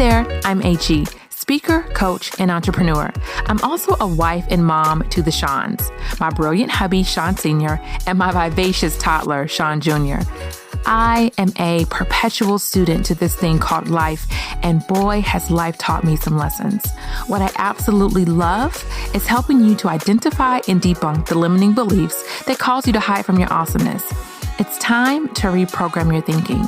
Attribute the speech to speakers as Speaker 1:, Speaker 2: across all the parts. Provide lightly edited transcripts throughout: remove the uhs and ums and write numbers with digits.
Speaker 1: there, I'm Achie, speaker, coach, and entrepreneur. I'm also a wife and mom to the Shawns, my brilliant hubby, Sean Sr., and my vivacious toddler, Sean Jr. I am a perpetual student to this thing called life, and boy, has life taught me some lessons. What I absolutely love is helping you to identify and debunk the limiting beliefs that cause you to hide from your awesomeness. It's time to reprogram your thinking.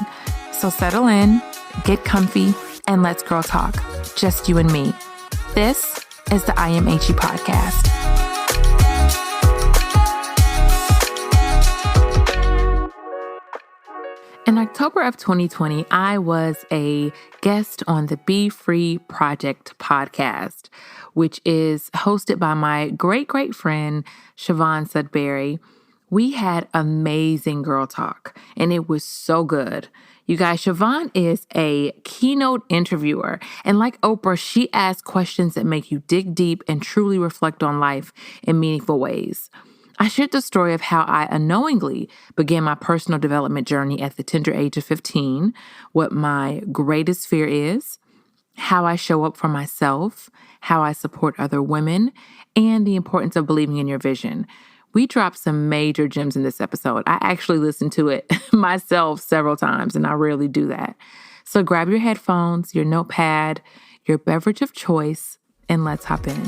Speaker 1: So settle in, get comfy, and let's girl talk. Just you and me. This is the I Am Achie podcast. In October of 2020, I was a guest on the BeFree Project Podcast, which is hosted by my great friend, Siobhan Sudberry. We had amazing girl talk, and it was so good. You guys, Siobhan is a keynote interviewer, and like Oprah, she asks questions that make you dig deep and truly reflect on life in meaningful ways. I shared the story of how I unknowingly began my personal development journey at the tender age of 15, what my greatest fear is, how I show up for myself, how I support other women, and the importance of believing in your vision. We dropped some major gems in this episode. I actually listened to it myself several times, and I rarely do that. So grab your headphones, your notepad, your beverage of choice, and let's hop in.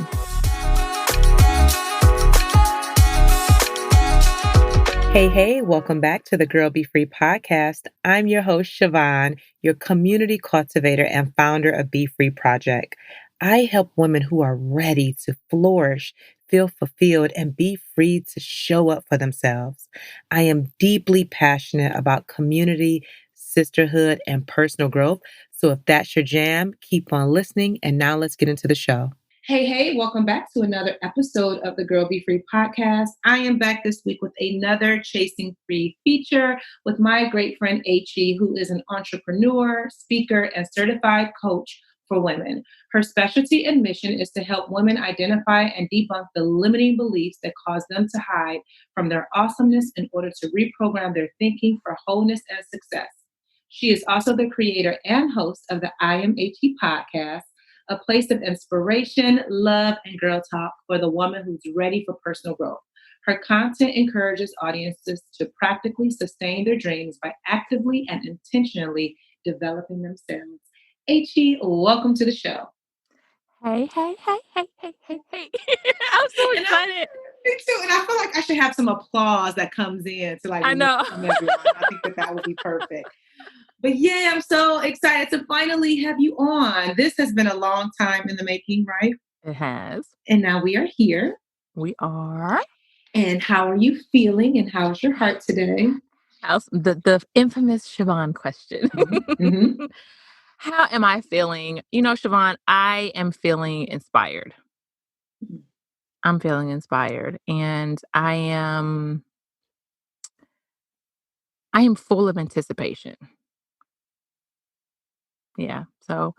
Speaker 2: Hey, welcome back to the Girl Be Free podcast. I'm your host, Siobhan, your community cultivator and founder of BeFree Project. I help women who are ready to flourish, feel fulfilled, and be free to show up for themselves. I am deeply passionate about community, sisterhood, and personal growth. So if that's your jam, keep on listening. And now let's get into the show.
Speaker 3: Hey, welcome back to another episode of the Girl Be Free podcast. I am back this week with another Chasing Free feature with my great friend Achie, who is an entrepreneur, speaker, and certified coach for women. Her specialty and mission is to help women identify and debunk the limiting beliefs that cause them to hide from their awesomeness in order to reprogram their thinking for wholeness and success. She is also the creator and host of the I Am Achie podcast, a place of inspiration, love, and girl talk for the woman who's ready for personal growth. Her content encourages audiences to practically sustain their dreams by actively and intentionally developing themselves. Achie, welcome to the show.
Speaker 1: Hey. I'm so excited.
Speaker 3: Me too. And I feel like I should have some applause that comes in to
Speaker 1: I know.
Speaker 3: I think that would be perfect. But yeah, I'm so excited to finally have you on. This has been a long time in the making, right?
Speaker 1: It has.
Speaker 3: And now we are here.
Speaker 1: We are.
Speaker 3: And how are you feeling? And how's your heart today?
Speaker 1: How's the infamous Siobhan question.
Speaker 3: Mm-hmm.
Speaker 1: How am I feeling? You know, Siobhan, I am feeling inspired. I'm feeling inspired. And I am full of anticipation. Yeah. So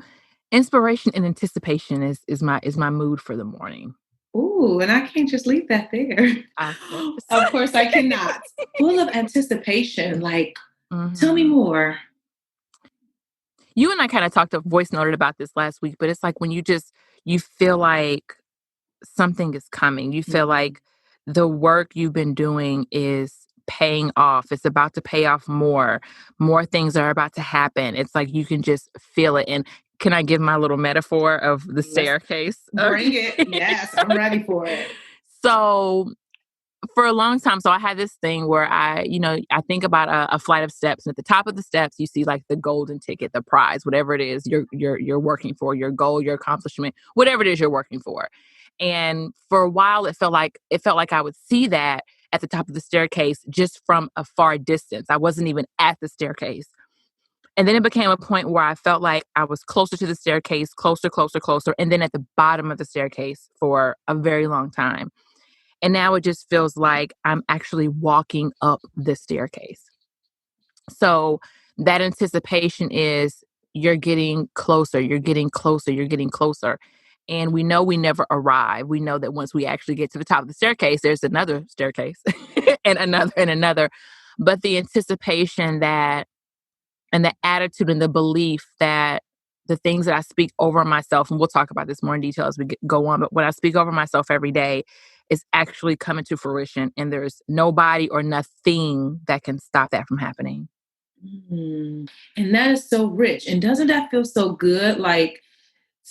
Speaker 1: inspiration and anticipation is my mood for the morning.
Speaker 3: Ooh, and I can't just leave that there. Of course I cannot. Full of anticipation. Like, Tell me more.
Speaker 1: You and I kind of talked to voice noted about this last week, but it's like when you feel like something is coming. You feel like the work you've been doing is paying off. It's about to pay off more. More things are about to happen. It's like you can just feel it. And can I give my little metaphor of the staircase?
Speaker 3: Bring it. Yes, I'm ready for it.
Speaker 1: So for a long time, I had this thing where I think about a flight of steps, and at the top of the steps, you see like the golden ticket, the prize, whatever it is you're working for, your goal, your accomplishment, whatever it is you're working for. And for a while, it felt like I would see that at the top of the staircase just from a far distance. I wasn't even at the staircase. And then it became a point where I felt like I was closer to the staircase, closer, and then at the bottom of the staircase for a very long time. And now it just feels like I'm actually walking up the staircase. So that anticipation is you're getting closer. And we know we never arrive. We know that once we actually get to the top of the staircase, there's another staircase and another. But the anticipation and the attitude and the belief that the things that I speak over myself, and we'll talk about this more in detail as we go on, but what I speak over myself every day is actually coming to fruition. And there's nobody or nothing that can stop that from happening.
Speaker 3: And that is so rich. And doesn't that feel so good? Like,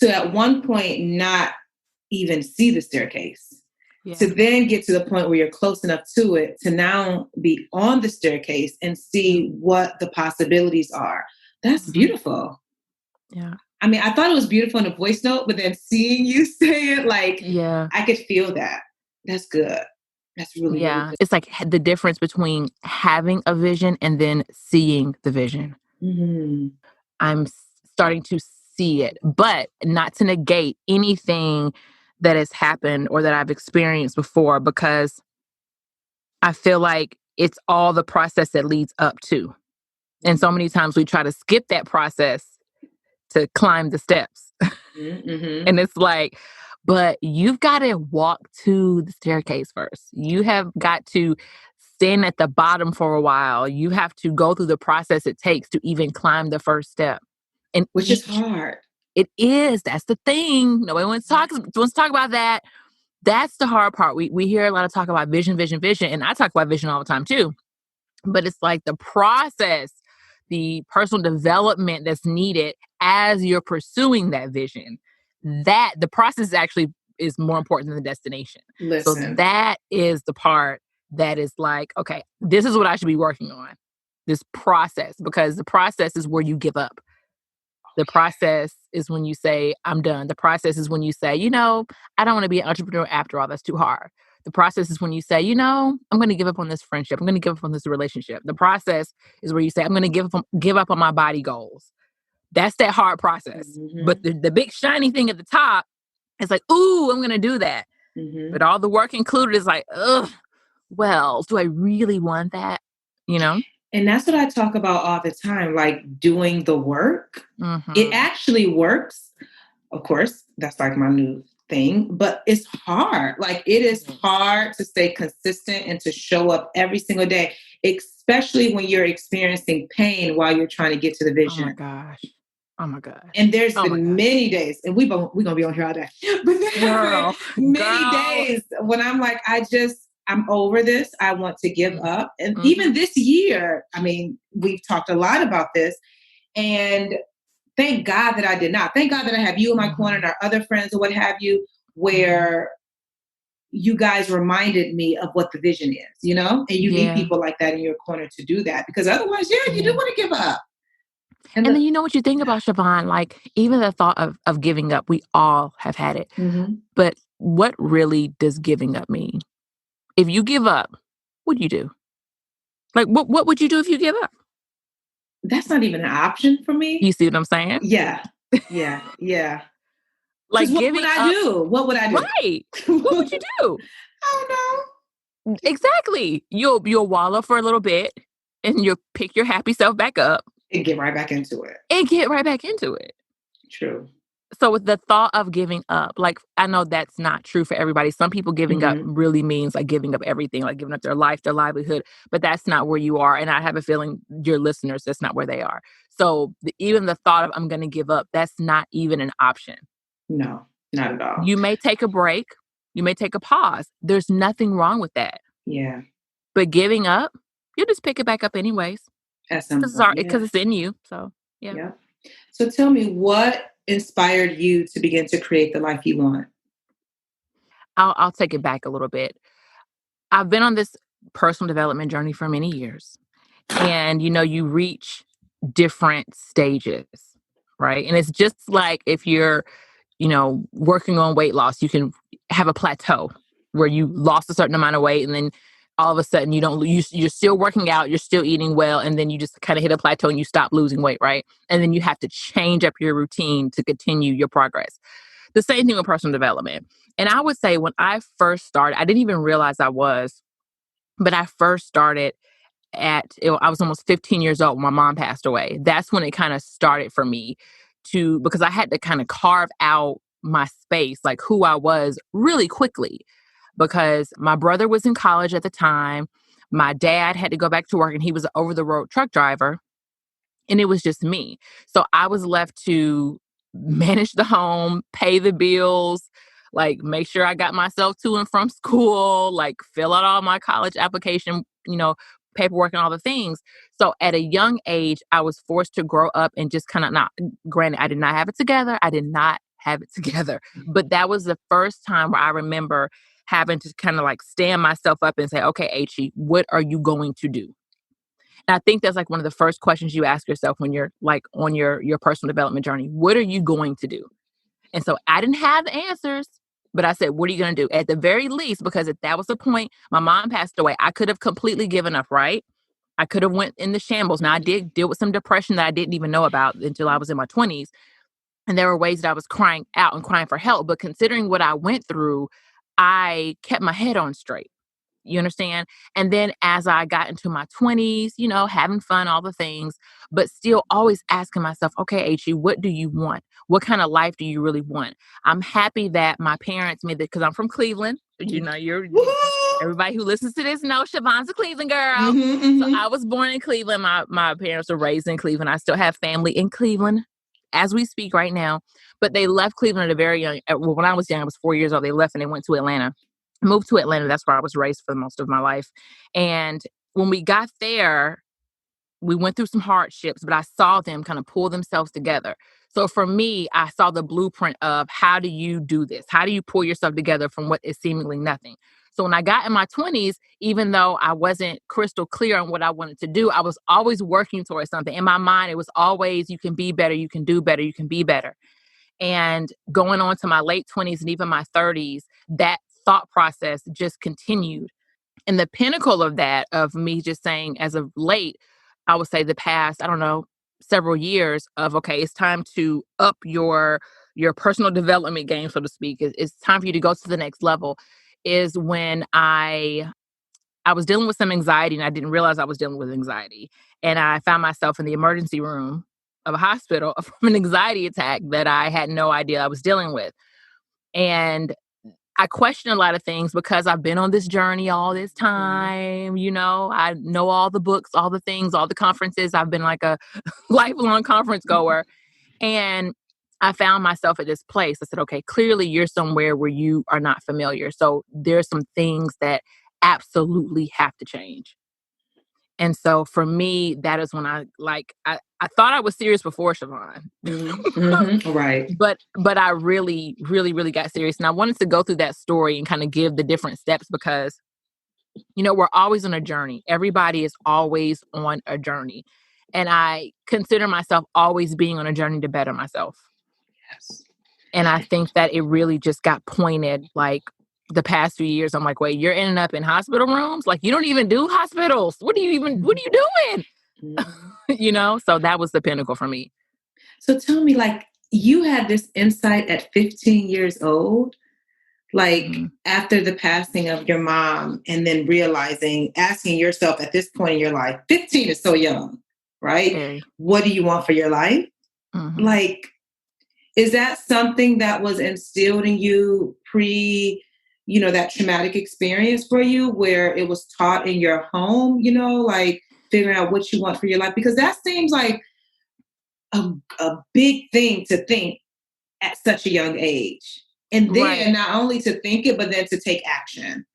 Speaker 3: to at one point not even see the staircase, to then get to the point where you're close enough to it to now be on the staircase and see what the possibilities are. That's beautiful.
Speaker 1: Yeah.
Speaker 3: I mean, I thought it was beautiful in a voice note, but then seeing you say it, like, I could feel that. That's good. That's really, really good.
Speaker 1: It's like the difference between having a vision and then seeing the vision. I'm starting to see it, but not to negate anything that has happened or that I've experienced before, because I feel like it's all the process that leads up to. And so many times we try to skip that process to climb the steps. And it's like, but you've got to walk to the staircase first. You have got to stand at the bottom for a while. You have to go through the process it takes to even climb the first step. And
Speaker 3: which is hard.
Speaker 1: It is. That's the thing. Nobody wants to talk about that. That's the hard part. We hear a lot of talk about vision. And I talk about vision all the time too. But it's like the process, the personal development that's needed as you're pursuing that vision, that the process actually is more important than the destination. So that is the part that is like, okay, this is what I should be working on, this process, because the process is where you give up. The process is when you say, I'm done. The process is when you say, I don't want to be an entrepreneur after all. That's too hard. The process is when you say, I'm going to give up on this friendship. I'm going to give up on this relationship. The process is where you say, I'm going to give up on my body goals. That's that hard process. But the big shiny thing at the top is like, ooh, I'm going to do that. But all the work included is like, ugh, well, do I really want that?
Speaker 3: And that's what I talk about all the time, like doing the work. It actually works. Of course, that's like my new thing, but it's hard. Like, it is hard to stay consistent and to show up every single day, especially when you're experiencing pain while you're trying to get to the vision.
Speaker 1: Oh my gosh.
Speaker 3: And there's been many days, and we're going to be on here all day, but there have been many days when I'm like, I'm over this. I want to give up. And even this year, I mean, we've talked a lot about this, and thank God that I did not. Thank God that I have you in my corner and our other friends or what have you, where you guys reminded me of what the vision is, and you need people like that in your corner to do that, because otherwise, you do want to give up.
Speaker 1: And then what you think about, Siobhan, like even the thought of giving up, we all have had it. But what really does giving up mean? If you give up, what do you do? Like, what would you do if you give up?
Speaker 3: That's not even an option for me.
Speaker 1: You see what I'm saying?
Speaker 3: Yeah. Like, what would I do? What would I do?
Speaker 1: Right. What would you do?
Speaker 3: I don't know.
Speaker 1: Exactly. You'll wallow for a little bit, and you'll pick your happy self back up.
Speaker 3: And get right back into it. True.
Speaker 1: So with the thought of giving up, like, I know that's not true for everybody. Some people giving up really means like giving up everything, like giving up their life, their livelihood, but that's not where you are. And I have a feeling your listeners, that's not where they are. So even the thought of I'm going to give up, that's not even an option.
Speaker 3: No, not at all.
Speaker 1: You may take a break. You may take a pause. There's nothing wrong with that.
Speaker 3: Yeah.
Speaker 1: But giving up, you'll just pick it back up anyways. Because it's in you. So, yeah.
Speaker 3: So tell me, what inspired you to begin to create the life you want?
Speaker 1: I'll take it back a little bit. I've been on this personal development journey for many years. And, you reach different stages, right? And it's just like if you're, working on weight loss, you can have a plateau where you lost a certain amount of weight, and then all of a sudden you're still working out, you're still eating well, and then you just kind of hit a plateau and you stop losing weight, right? And then you have to change up your routine to continue your progress. The same thing with personal development. And I would say when I first started, I didn't even realize I was, but I first started I was almost 15 years old when my mom passed away. That's when it kind of started for me because I had to kind of carve out my space, like who I was, really quickly. Because my brother was in college at the time. My dad had to go back to work, and he was an over-the-road truck driver. And it was just me. So I was left to manage the home, pay the bills, like make sure I got myself to and from school, like fill out all my college application, paperwork and all the things. So at a young age, I was forced to grow up and just kind of not, granted, I did not have it together. I did not have it together. But that was the first time where I remember having to kind of like stand myself up and say, okay, Achie, what are you going to do? And I think that's like one of the first questions you ask yourself when you're like on your personal development journey. What are you going to do? And so I didn't have the answers, but I said, what are you going to do? At the very least, because if that was the point, my mom passed away. I could have completely given up, right? I could have went in the shambles. Now I did deal with some depression that I didn't even know about until I was in my 20s. And there were ways that I was crying out and crying for help. But considering what I went through, I kept my head on straight. You understand? And then as I got into my 20s, having fun, all the things, but still always asking myself, okay, Achie, what do you want? What kind of life do you really want? I'm happy that my parents made it because I'm from Cleveland. Everybody who listens to this knows Siobhan's a Cleveland girl.
Speaker 3: Mm-hmm.
Speaker 1: So I was born in Cleveland. My parents were raised in Cleveland. I still have family in Cleveland as we speak right now. But they left Cleveland at a very young, when I was young, I was 4 years old. They left and they went to Atlanta. Moved to Atlanta. That's where I was raised for most of my life. And when we got there, we went through some hardships, but I saw them kind of pull themselves together. So for me, I saw the blueprint of how do you do this? How do you pull yourself together from what is seemingly nothing? So when I got in my 20s, even though I wasn't crystal clear on what I wanted to do, I was always working towards something. In my mind, it was always, you can be better, you can do better, you can be better. And going on to my late 20s and even my 30s, that thought process just continued. And the pinnacle of that, of me just saying as of late, I would say the past, I don't know, several years of, okay, it's time to up your personal development game, so to speak. It's time for you to go to the next level, is when I was dealing with some anxiety and I didn't realize I was dealing with anxiety. And I found myself in the emergency room of a hospital from an anxiety attack that I had no idea I was dealing with. And I question a lot of things because I've been on this journey all this time. I know all the books, all the things, all the conferences. I've been like a lifelong conference goer. And I found myself at this place. I said, okay, clearly you're somewhere where you are not familiar. So there's some things that absolutely have to change. And so for me, that is when I thought I was serious before Siobhan.
Speaker 3: Mm-hmm. Right.
Speaker 1: But I really, really, really got serious. And I wanted to go through that story and kind of give the different steps because, we're always on a journey. Everybody is always on a journey. And I consider myself always being on a journey to better myself.
Speaker 3: Yes.
Speaker 1: And I think that it really just got pointed like the past few years. I'm like, wait, you're ending up in hospital rooms? Like, you don't even do hospitals. What are you doing?
Speaker 3: Mm-hmm.
Speaker 1: So that was the pinnacle for me.
Speaker 3: So tell me, like, you had this insight at 15 years old, like after the passing of your mom, and then asking yourself at this point in your life, 15 is so young, right?
Speaker 1: Very.
Speaker 3: What do you want for your life?
Speaker 1: Mm-hmm.
Speaker 3: Like, is that something that was instilled in you that traumatic experience for you, where it was taught in your home, like figuring out what you want for your life? Because that seems like a big thing to think at such a young age. And then
Speaker 1: Right.
Speaker 3: not only to think it, but then to take action.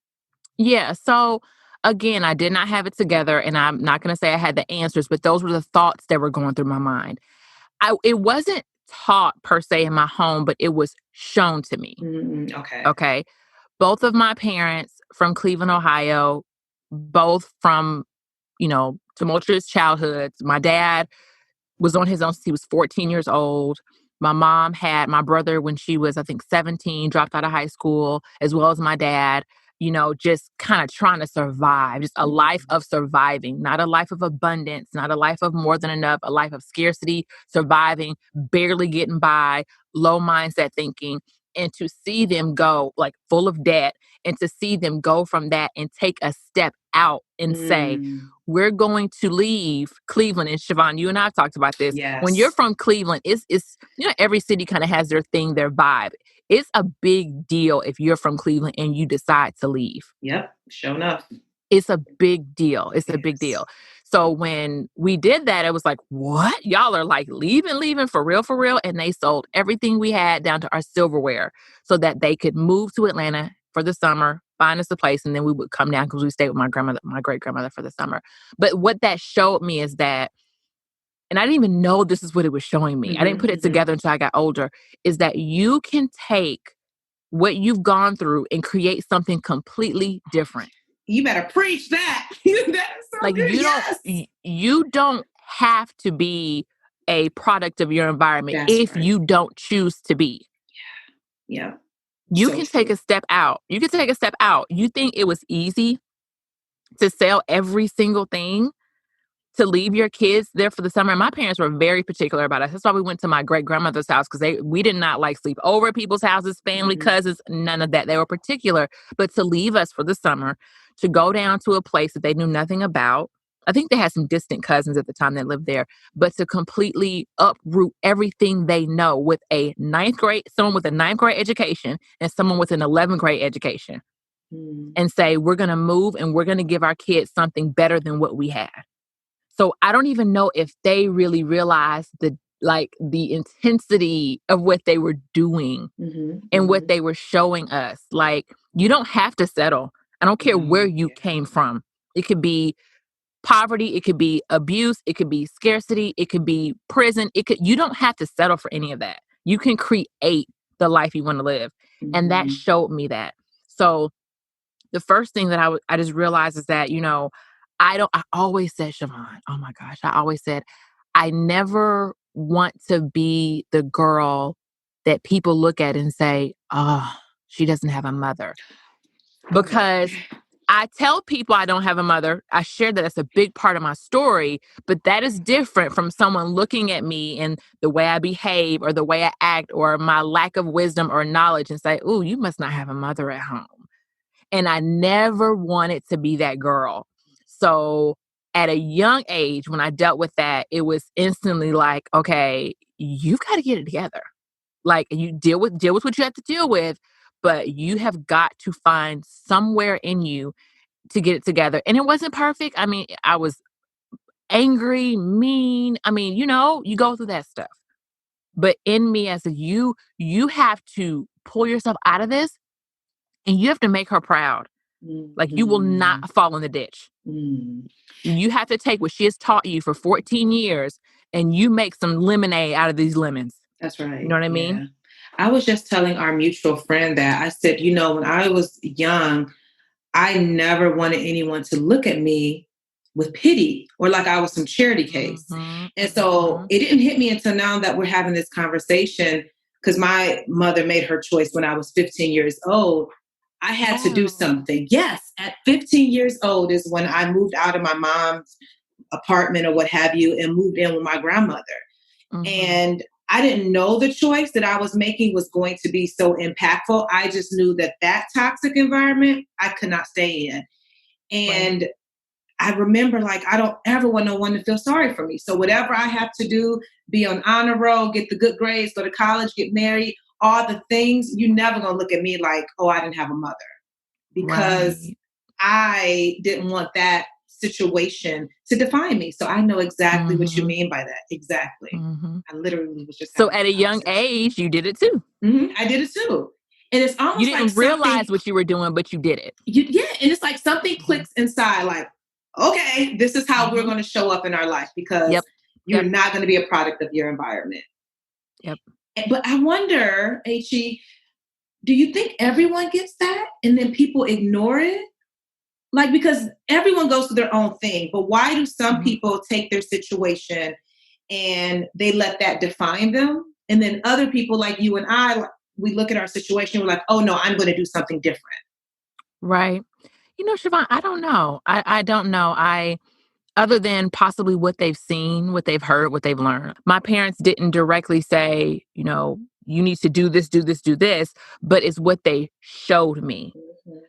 Speaker 1: Yeah. So again, I did not have it together, and I'm not going to say I had the answers, but those were the thoughts that were going through my mind. It wasn't taught per se in my home, but it was shown to me.
Speaker 3: Okay.
Speaker 1: Okay. Both of my parents from Cleveland, Ohio, both from, tumultuous childhoods. My dad was on his own since he was 14 years old. My mom had my brother when she was, I think, 17, dropped out of high school, as well as my dad, just kind of trying to survive, just a life of surviving, not a life of abundance, not a life of more than enough, a life of scarcity, surviving, barely getting by, low mindset thinking. And to see them go like full of debt, and to see them go from that and take a step out and say, we're going to leave Cleveland. And Siobhan, you and I have talked about this.
Speaker 3: Yes.
Speaker 1: When you're from Cleveland, it's every city kind of has their thing, their vibe. It's a big deal if you're from Cleveland and you decide to leave.
Speaker 3: Yep, sure enough.
Speaker 1: It's a big deal. It's a big deal. So when we did that, it was like, what? Y'all are like leaving for real, for real. And they sold everything we had down to our silverware so that they could move to Atlanta for the summer, find us a place, and then we would come down because we stayed with my grandmother, my great grandmother for the summer. But what that showed me is that, and I didn't even know this is what it was showing me. I didn't put it together until I got older, is that you can take what you've gone through and create something completely different.
Speaker 3: You better preach that. That is so
Speaker 1: like
Speaker 3: good.
Speaker 1: you don't have to be a product of your environment.
Speaker 3: That's
Speaker 1: if
Speaker 3: right.
Speaker 1: you don't choose to be.
Speaker 3: Yeah.
Speaker 1: You
Speaker 3: So
Speaker 1: can
Speaker 3: true.
Speaker 1: take a step out. You can take a step out. You think it was easy to sell every single thing, to leave your kids there for the summer? My parents were very particular about us. That's why we went to my great grandmother's house, because we did not like sleep over at people's houses, family, cousins, none of that. They were particular. But to leave us for the summer, to go down to a place that they knew nothing about. I think they had some distant cousins at the time that lived there, but to completely uproot everything they know with someone with a ninth grade education and someone with an 11th grade education, and say, we're going to move and we're going to give our kids something better than what we had. So I don't even know if they really realized the intensity of what they were doing and what they were showing us. Like, you don't have to settle. I don't care where you came from. It could be poverty, it could be abuse, it could be scarcity, it could be prison. You don't have to settle for any of that. You can create the life you want to live. And that showed me that. So the first thing that I just realized is that, I always said, Siobhan, oh my gosh, I always said, I never want to be the girl that people look at and say, oh, she doesn't have a mother. Because I tell people I don't have a mother. I share that. That's a big part of my story, but that is different from someone looking at me and the way I behave or the way I act or my lack of wisdom or knowledge and say, oh, you must not have a mother at home. And I never wanted to be that girl. So at a young age, when I dealt with that, it was instantly like, okay, you've got to get it together. Like, you deal with what you have to deal with, but you have got to find somewhere in you to get it together. And it wasn't perfect. I mean, I was angry, mean. I mean, you go through that stuff. But in me, as you have to pull yourself out of this, and you have to make her proud. Like, you will not fall in the ditch. You have to take what she has taught you for 14 years and you make some lemonade out of these lemons.
Speaker 3: That's right.
Speaker 1: You know what I mean?
Speaker 3: I was just telling our mutual friend that I said, when I was young, I never wanted anyone to look at me with pity or like I was some charity case. And so it didn't hit me until now that we're having this conversation, because my mother made her choice when I was 15 years old. I had to do something. Yes, at 15 years old is when I moved out of my mom's apartment or what have you and moved in with my grandmother. And I didn't know the choice that I was making was going to be so impactful. I just knew that toxic environment I could not stay in. And I remember, like, I don't ever want no one to feel sorry for me. So whatever I have to do, be on honor roll, get the good grades, go to college, get married, all the things, you're never going to look at me like, oh, I didn't have a mother. Because I didn't want that situation to define me. So I know exactly what you mean by that. Exactly. I literally was just...
Speaker 1: So at a young age, you did it too.
Speaker 3: I did it too. And it's almost
Speaker 1: you didn't realize what you were doing, but you did it.
Speaker 3: And it's like something clicks inside, like, okay, this is how we're going to show up in our life, because you're not going to be a product of your environment. But I wonder, Achie, do you think everyone gets that and then people ignore it? Like, because everyone goes through their own thing, but why do some people take their situation and they let that define them? And then other people like you and I, we look at our situation, we're like, oh no, I'm going to do something different.
Speaker 1: Right. Siobhan, I don't know. I don't know. Other than possibly what they've seen, what they've heard, what they've learned. My parents didn't directly say, you need to do this, do this, do this, but it's what they showed me.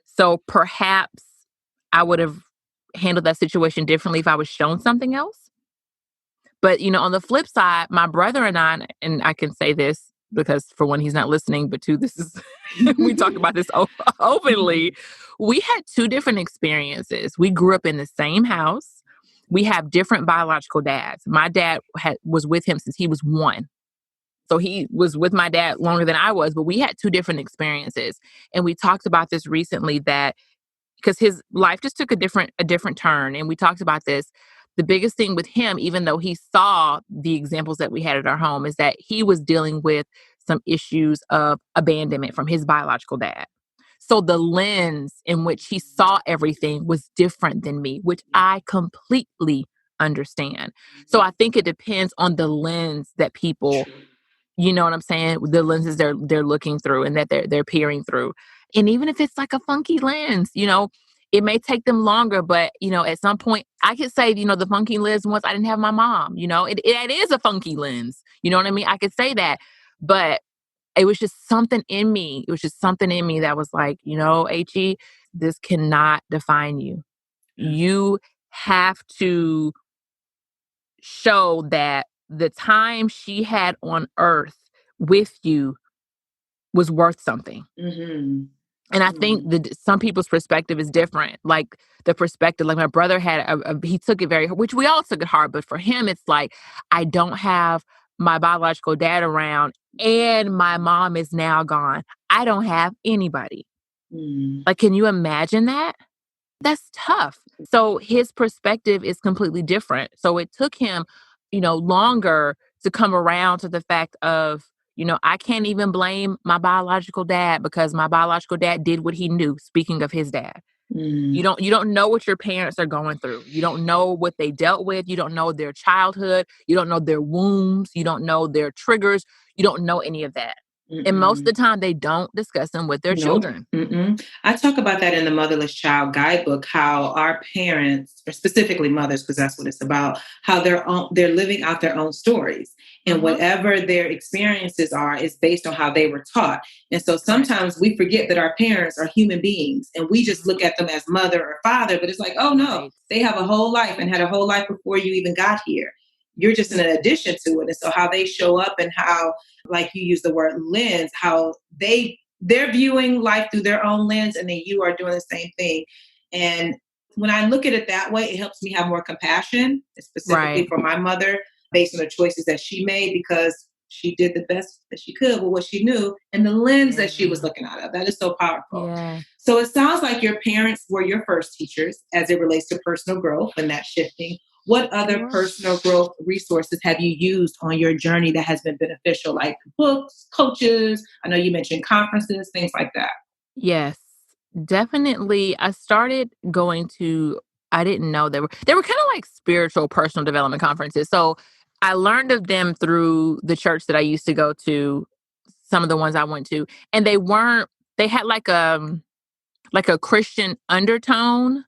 Speaker 1: So perhaps I would have handled that situation differently if I was shown something else. But, on the flip side, my brother and I can say this because, for one, he's not listening, but two, this is, we talk about this openly. We had two different experiences. We grew up in the same house. we have different biological dads. My dad was with him since he was 1. So he was with my dad longer than I was, but we had 2 different experiences. And we talked about this recently, that because his life just took a different turn. And we talked about this. The biggest thing with him, even though he saw the examples that we had at our home, is that he was dealing with some issues of abandonment from his biological dad. So the lens in which he saw everything was different than me, which I completely understand. So I think it depends on the lens that people, you know what I'm saying? The lenses they're looking through and that they're peering through. And even if it's like a funky lens, it may take them longer, but at some point I could say, the funky lens once I didn't have my mom, it is a funky lens. You know what I mean? I could say that, but it was just something in me. It was just something in me that was like, Achie, this cannot define you. You have to show that the time she had on earth with you was worth something.
Speaker 3: Mm-hmm.
Speaker 1: And I think that some people's perspective is different. Like the perspective, like my brother had, he took it which we all took it hard, but for him, it's like, I don't have my biological dad around and my mom is now gone. I don't have anybody. Like, can you imagine that? That's tough. So his perspective is completely different. So it took him, longer to come around to the fact of, I can't even blame my biological dad because my biological dad did what he knew. Speaking of his dad, you don't know what your parents are going through. You don't know what they dealt with. You don't know their childhood. You don't know their wounds. You don't know their triggers. You don't know any of that. And most of the time, they don't discuss them with their children.
Speaker 3: I talk about that in the Motherless Child Guidebook, how our parents, or specifically mothers, because that's what it's about, how they're living out their own stories. And whatever their experiences are is based on how they were taught. And so sometimes we forget that our parents are human beings and we just look at them as mother or father, but it's like, oh no, they have a whole life and had a whole life before you even got here. You're just an addition to it. And so how they show up and how, like you use the word lens, how they're viewing life through their own lens, and then you are doing the same thing. And when I look at it that way, it helps me have more compassion, specifically for my mother, based on the choices that she made, because she did the best that she could with what she knew and the lens that she was looking out of. That is so powerful.
Speaker 1: Yeah.
Speaker 3: So it sounds like your parents were your first teachers as it relates to personal growth and that shifting. What other personal growth resources have you used on your journey that has been beneficial, like books, coaches? I know you mentioned conferences, things like that.
Speaker 1: Yes, definitely. I started going to, I didn't know they were kind of like spiritual personal development conferences. So I learned of them through the church that I used to go to, some of the ones I went to, and they had like a Christian undertone,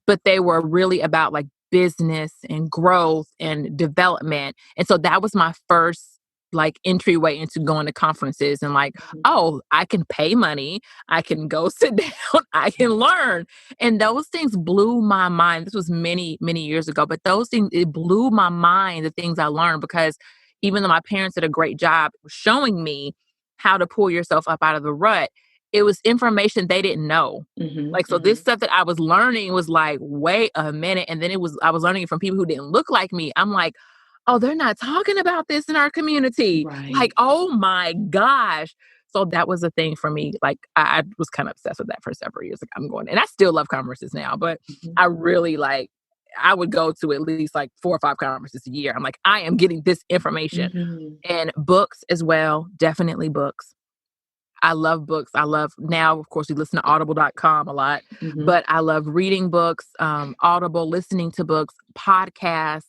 Speaker 1: but they were really about like business and growth and development. And so that was my first like entryway into going to conferences and like, oh, I can pay money. I can go sit down. I can learn. And those things blew my mind. This was many, many years ago, but those things, it blew my mind, the things I learned, because even though my parents did a great job showing me how to pull yourself up out of the rut, it was information they didn't know. So this stuff that I was learning was like, wait a minute. And then I was learning it from people who didn't look like me. I'm like, oh, they're not talking about this in our community.
Speaker 3: Right.
Speaker 1: Like, oh my gosh. So that was a thing for me. Like I was kind of obsessed with that for several years. Like and I still love conferences now, but I really I would go to at least like 4 or 5 conferences a year. I'm like, I am getting this information. And books as well. Definitely books. I love books. Now, of course, we listen to audible.com a lot, but I love reading books, Audible, listening to books, podcasts.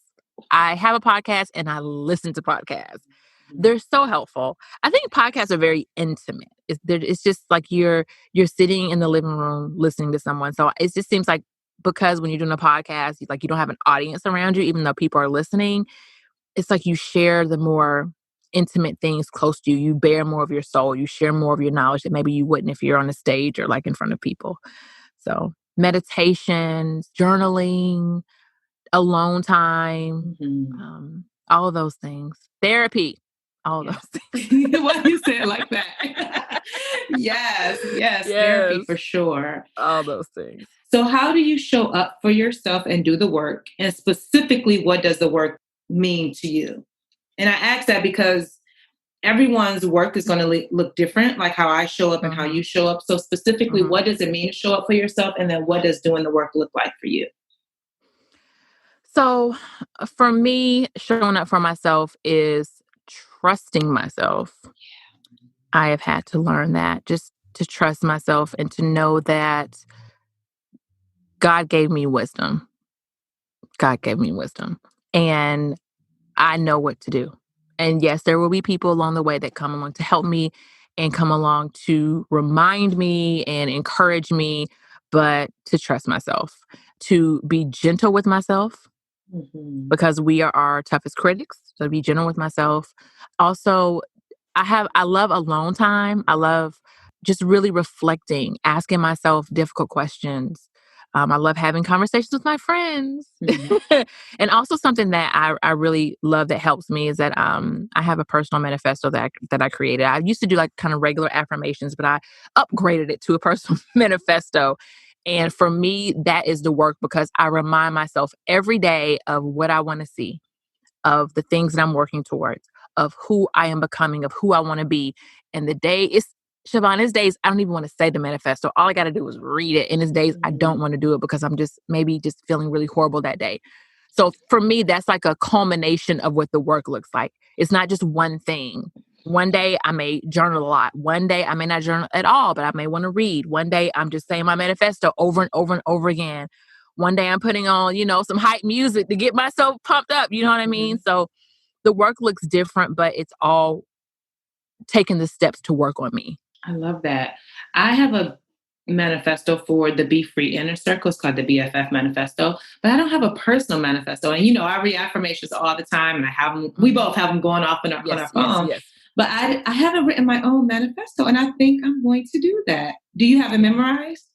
Speaker 1: I have a podcast and I listen to podcasts. They're so helpful. I think podcasts are very intimate. It's just like you're sitting in the living room listening to someone. So it just seems like, because when you're doing a podcast, you don't have an audience around you, even though people are listening, it's like you share the more intimate things close to you. You bear more of your soul. You share more of your knowledge that maybe you wouldn't if you're on a stage or like in front of people. So meditations, journaling, alone time, all of those things. Therapy, all of those things.
Speaker 3: Why you say it like that? Yes, therapy
Speaker 1: Yes.
Speaker 3: for sure.
Speaker 1: All those things.
Speaker 3: So, how do you show up for yourself and do the work? And specifically, what does the work mean to you? And I ask that because everyone's work is going to look different, like how I show up and how
Speaker 1: Mm-hmm.
Speaker 3: you show up. So, specifically,
Speaker 1: Mm-hmm.
Speaker 3: what does it mean to show up for yourself? And then, what does doing the work look like for you?
Speaker 1: So for me, showing up for myself is trusting myself. I have had to learn that, just to trust myself and to know that God gave me wisdom. God gave me wisdom. And I know what to do. And yes, there will be people along the way that come along to help me and come along to remind me and encourage me, but to trust myself, to be gentle with myself,
Speaker 3: Mhm.
Speaker 1: because we are our toughest critics. So be gentle with myself. Also, I love alone time. I love just really reflecting, asking myself difficult questions. I love having conversations with my friends.
Speaker 3: Mhm.
Speaker 1: And also something that I really love that helps me is that I have a personal manifesto that I created. I used to do like kind of regular affirmations, but I upgraded it to a personal manifesto. And for me, that is the work because I remind myself every day of what I want to see, of the things that I'm working towards, of who I am becoming, of who I want to be. And the day is, Siobhan, it's days I don't even want to say the manifesto. All I got to do is read it. And it's days I don't want to do it because I'm just maybe just feeling really horrible that day. So for me, that's like a culmination of what the work looks like. It's not just one thing. One day I may journal a lot. One day I may not journal at all, but I may want to read. One day I'm just saying my manifesto over and over and over again. One day I'm putting on, some hype music to get myself pumped up. You know what I mean?
Speaker 3: Mhm.
Speaker 1: So the work looks different, but it's all taking the steps to work on me.
Speaker 3: I love that. I have a manifesto for the Be Free Inner Circle. It's called the BFF Manifesto, but I don't have a personal manifesto. And I read affirmations all the time, and I have them. We both have them going off on our
Speaker 1: Yes, yes,
Speaker 3: phone.
Speaker 1: yes.
Speaker 3: But I haven't written my own manifesto, and I think I'm going to do that. Do you have it memorized?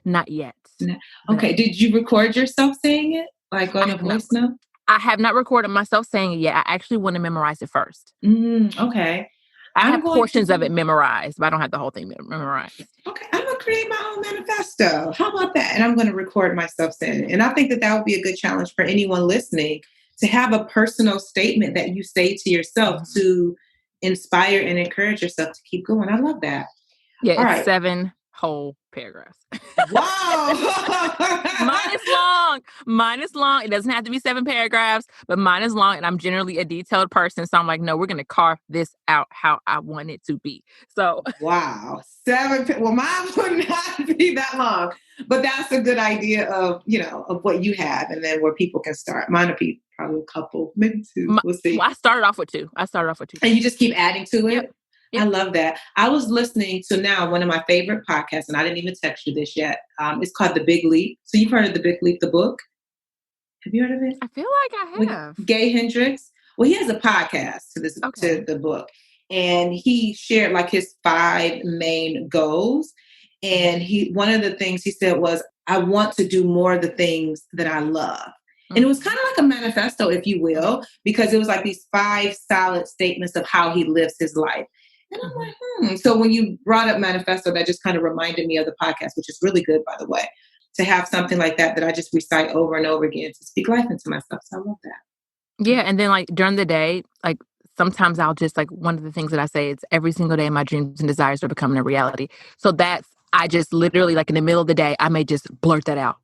Speaker 1: Not yet.
Speaker 3: No.
Speaker 1: But
Speaker 3: Okay. Did you record yourself saying it, like
Speaker 1: I
Speaker 3: on a
Speaker 1: have not.
Speaker 3: voice note?
Speaker 1: I have not recorded myself saying it yet. I actually want to memorize it first.
Speaker 3: Okay.
Speaker 1: I
Speaker 3: I'm
Speaker 1: have
Speaker 3: going to
Speaker 1: portions of
Speaker 3: do.
Speaker 1: it memorized, but I don't have the whole thing memorized.
Speaker 3: Okay, I'm gonna create my own manifesto. How about that? And I'm gonna record myself saying it. And I think that would be a good challenge for anyone listening to have a personal statement that you say to yourself to inspire and encourage yourself to keep going. I love that.
Speaker 1: Yeah,
Speaker 3: All
Speaker 1: it's
Speaker 3: right.
Speaker 1: 7 whole paragraphs.
Speaker 3: Wow.
Speaker 1: Mine is long. Mine is long. It doesn't have to be 7 paragraphs, but mine is long. And I'm generally a detailed person. So I'm like, no, we're going to carve this out how I want it to be. So,
Speaker 3: Wow. Well, mine would not be that long, but that's a good idea of what you have and then where people can start. Mine will be probably a couple, maybe two. We'll see.
Speaker 1: well, I started off with 2. I started off with 2.
Speaker 3: And you just keep adding to
Speaker 1: Yep.
Speaker 3: it. I
Speaker 1: Yep.
Speaker 3: love that. I was listening to now one of my favorite podcasts, and I didn't even text you this yet. It's called The Big Leap. So you've heard of The Big Leap, the book? Have you heard of it?
Speaker 1: I feel like I
Speaker 3: With
Speaker 1: have.
Speaker 3: Gay Hendricks. Well, he has a podcast
Speaker 1: Okay.
Speaker 3: to the book, and he shared like his 5 main goals. And one of the things he said was, "I want to do more of the things that I love." And it was kind of like a manifesto, if you will, because it was like these 5 solid statements of how he lives his life. And I'm like, So when you brought up manifesto, that just kind of reminded me of the podcast, which is really good, by the way, to have something like that I just recite over and over again to speak life into myself. So I love that.
Speaker 1: Yeah. And then like during the day, like sometimes I'll just like one of the things that I say is every single day my dreams and desires are becoming a reality. So I just literally like in the middle of the day, I may just blurt that out.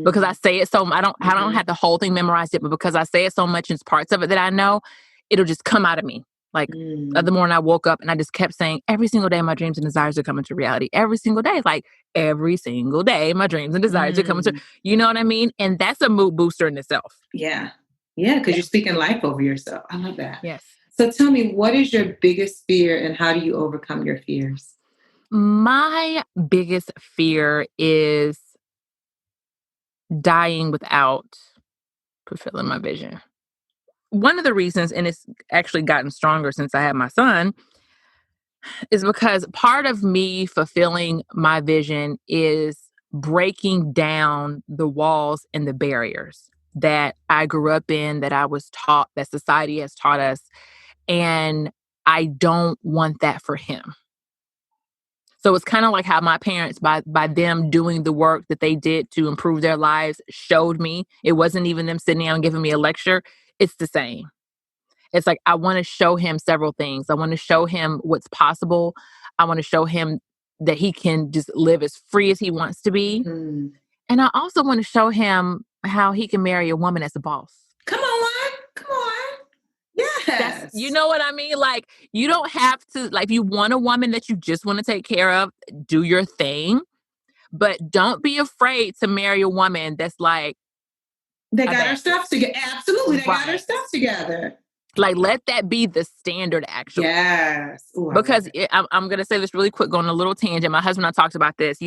Speaker 1: Because I say it so I don't have the whole thing memorized yet, but because I say it so much in parts of it that I know, it'll just come out of me. Like the morning I woke up and I just kept saying, every single day my dreams and desires are coming to reality. Every single day. Like every single day my dreams and desires are coming to, you know what I mean? And that's a mood booster in itself.
Speaker 3: Yeah. Yeah, because you're speaking life over yourself. I love that.
Speaker 1: Yes.
Speaker 3: So tell me, what is your biggest fear and how do you overcome your fears?
Speaker 1: My biggest fear is dying without fulfilling my vision. One of the reasons, and it's actually gotten stronger since I had my son, is because part of me fulfilling my vision is breaking down the walls and the barriers that I grew up in, that I was taught, that society has taught us. And I don't want that for him. So it's kind of like how my parents, by them doing the work that they did to improve their lives, showed me. It wasn't even them sitting down and giving me a lecture. It's the same. It's like, I want to show him several things. I want to show him what's possible. I want to show him that he can just live as free as he wants to be.
Speaker 3: Mm.
Speaker 1: And I also want to show him how he can marry a woman as a boss.
Speaker 3: Come on. Yes.
Speaker 1: You know what I mean? Like, you don't have to, like, if you want a woman that you just want to take care of, do your thing. But don't be afraid to marry a woman that's like,
Speaker 3: they got her stuff together. Absolutely. They got her stuff together.
Speaker 1: Like, let that be the standard, actually.
Speaker 3: Yes. Ooh,
Speaker 1: because I'm going to say this really quick, going a little tangent. My husband and I talked about this,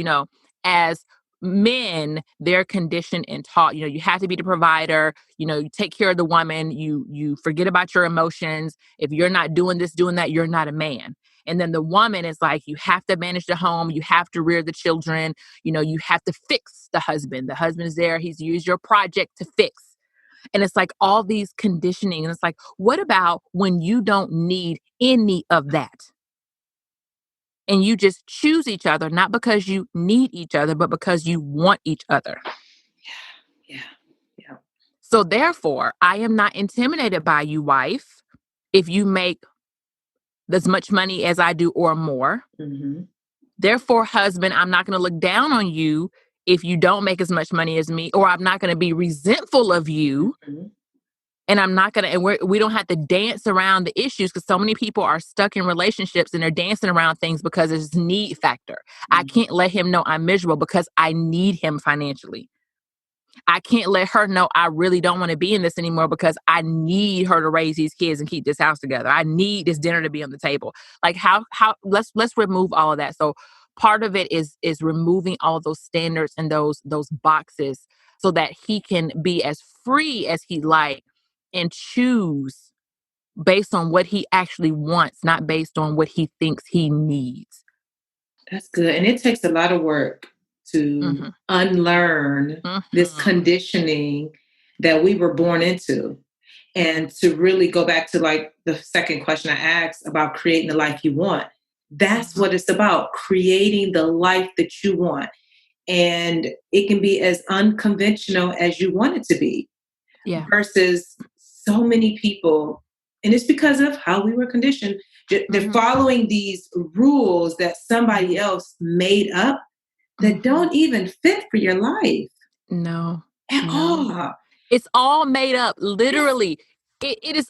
Speaker 1: as men, they're conditioned and taught, you have to be the provider, you take care of the woman, you forget about your emotions. If you're not doing this, doing that, you're not a man. And then the woman is like, you have to manage the home, you have to rear the children, you have to fix the husband. The husband is there, he's used your project to fix. And it's like all these conditioning. And it's like, what about when you don't need any of that? And you just choose each other, not because you need each other, but because you want each other.
Speaker 3: Yeah.
Speaker 1: So therefore, I am not intimidated by you, wife, if you make as much money as I do or more.
Speaker 3: Mm-hmm.
Speaker 1: Therefore, husband, I'm not going to look down on you if you don't make as much money as me, or I'm not going to be resentful of you.
Speaker 3: Mm-hmm.
Speaker 1: And I'm not going to, and we don't have to dance around the issues, because so many people are stuck in relationships and they're dancing around things because it's need factor. Mm-hmm. I can't let him know I'm miserable because I need him financially. I can't let her know I really don't want to be in this anymore because I need her to raise these kids and keep this house together. I need this dinner to be on the table. Like let's remove all of that. So part of it is removing all those standards and those boxes so that he can be as free as he like and choose based on what he actually wants, not based on what he thinks he needs.
Speaker 3: That's good. And it takes a lot of work to unlearn this conditioning that we were born into, and to really go back to like the second question I asked about creating the life you want. That's what it's about, creating the life that you want. And it can be as unconventional as you want it to be.
Speaker 1: Yeah.
Speaker 3: Versus so many people, and it's because of how we were conditioned. They're following these rules that somebody else made up that don't even fit for your life.
Speaker 1: No.
Speaker 3: At all.
Speaker 1: It's all made up, literally. It is,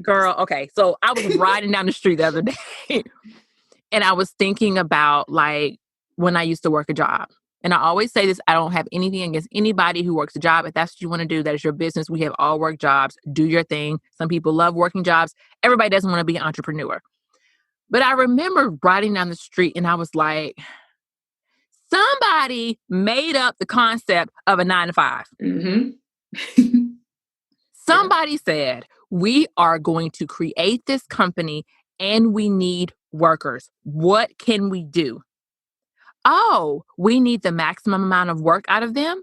Speaker 1: girl, okay. So I was riding down the street the other day and I was thinking about like when I used to work a job. And I always say this, I don't have anything against anybody who works a job. If that's what you want to do, that is your business. We have all work jobs. Do your thing. Some people love working jobs. Everybody doesn't want to be an entrepreneur. But I remember riding down the street and I was like, somebody made up the concept of a 9-to-5.
Speaker 3: Mm-hmm.
Speaker 1: Somebody said, we are going to create this company and we need workers. What can we do? Oh, we need the maximum amount of work out of them.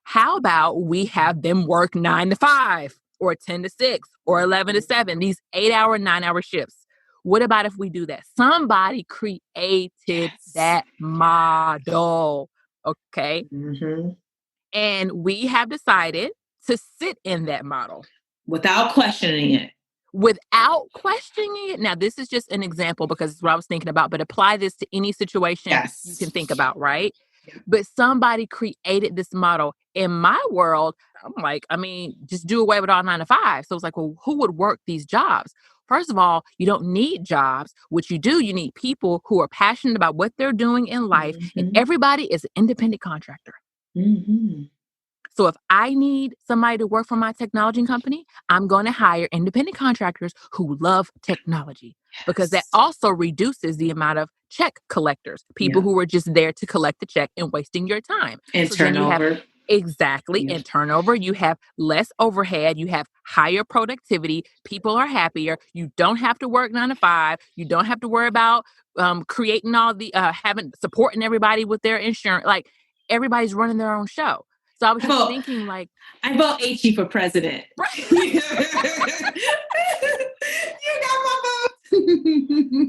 Speaker 1: How about we have them work 9-to-5 or 10-to-6 or 11-to-7, these 8-hour, 9-hour shifts? What about if we do that? Somebody created that model. Okay.
Speaker 3: Mm-hmm.
Speaker 1: And we have decided to sit in that model.
Speaker 3: Without questioning it.
Speaker 1: Now, this is just an example because it's what I was thinking about, but apply this to any situation you can think about, right? Yeah. But somebody created this model. In my world, I'm like, just do away with all 9-to-5. So it's like, well, who would work these jobs? First of all, you don't need jobs. What you do, you need people who are passionate about what they're doing in life. And everybody is an independent contractor.
Speaker 3: Mm-hmm.
Speaker 1: So if I need somebody to work for my technology company, I'm going to hire independent contractors who love technology, because that also reduces the amount of check collectors, people who are just there to collect the check and wasting your time.
Speaker 3: And turnover.
Speaker 1: Exactly. And turnover. You have less overhead. You have higher productivity. People are happier. You don't have to work 9-to-5. You don't have to worry about creating all the supporting everybody with their insurance. Like, everybody's running their own show. So I was just thinking, like,
Speaker 3: I vote Achie for president. Right. You got my vote.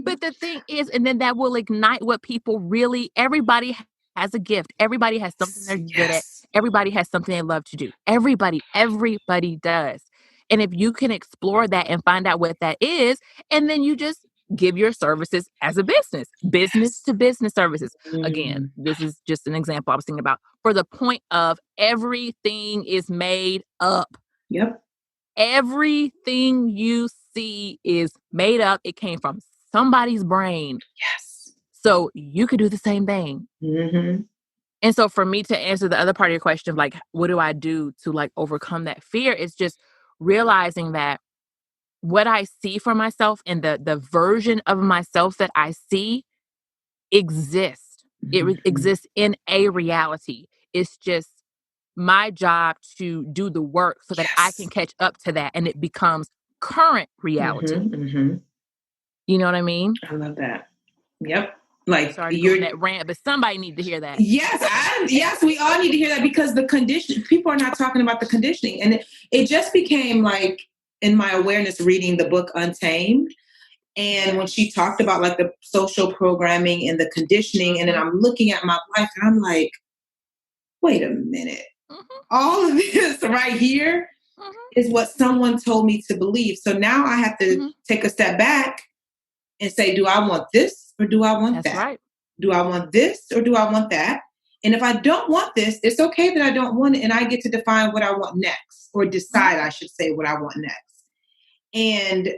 Speaker 1: But the thing is, and then that will ignite what people really, everybody has a gift. Everybody has something they're good at. Everybody has something they love to do. Everybody does. And if you can explore that and find out what that is, and then you just give your services as a business to business services. Again, this is just an example I was thinking about for the point of everything is made up.
Speaker 3: Yep.
Speaker 1: Everything you see is made up. It came from somebody's brain.
Speaker 3: Yes.
Speaker 1: So you could do the same thing.
Speaker 3: Mm-hmm.
Speaker 1: And so for me to answer the other part of your question of like, what do I do to like overcome that fear? It's just realizing that what I see for myself and the version of myself that I see exists. It exists in a reality. It's just my job to do the work so that I can catch up to that and it becomes current reality. You know what I mean?
Speaker 3: I love that. Yep. Like
Speaker 1: sorry to go on that rant, but somebody needs to hear that.
Speaker 3: Yes, we all need to hear that because the condition, people are not talking about the conditioning. And it just became like in my awareness reading the book Untamed. And when she talked about like the social programming and the conditioning, and then I'm looking at my life and I'm like, wait a minute. All of this right here is what someone told me to believe. So now I have to take a step back and say, do I want this or do I want that?
Speaker 1: Right.
Speaker 3: Do I want this or do I want that? And if I don't want this, it's okay that I don't want it. And I get to define what I want next, or decide, I should say, what I want next. And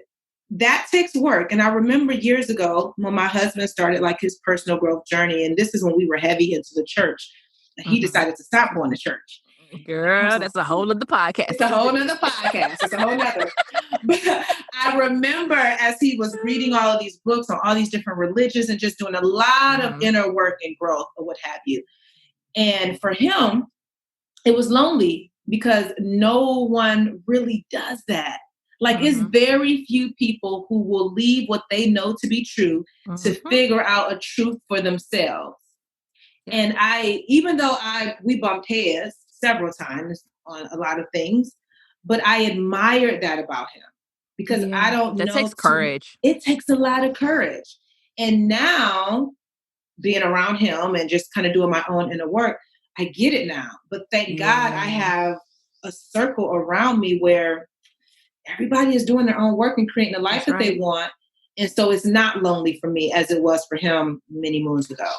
Speaker 3: that takes work. And I remember years ago when my husband started like his personal growth journey, and this is when we were heavy into the church. He decided to stop going to church.
Speaker 1: Girl, that's a whole other podcast.
Speaker 3: It's a whole other podcast. It's a whole other. But I remember as he was reading all of these books on all these different religions and just doing a lot of inner work and growth or what have you. And for him, it was lonely because no one really does that. Like it's very few people who will leave what they know to be true to figure out a truth for themselves. And even though we bumped heads several times on a lot of things, but I admired that about him because I don't know.
Speaker 1: That takes courage.
Speaker 3: It takes a lot of courage. And now being around him and just kind of doing my own inner work, I get it now. But thank God I have a circle around me where everybody is doing their own work and creating the life that they want. And so it's not lonely for me as it was for him many moons ago.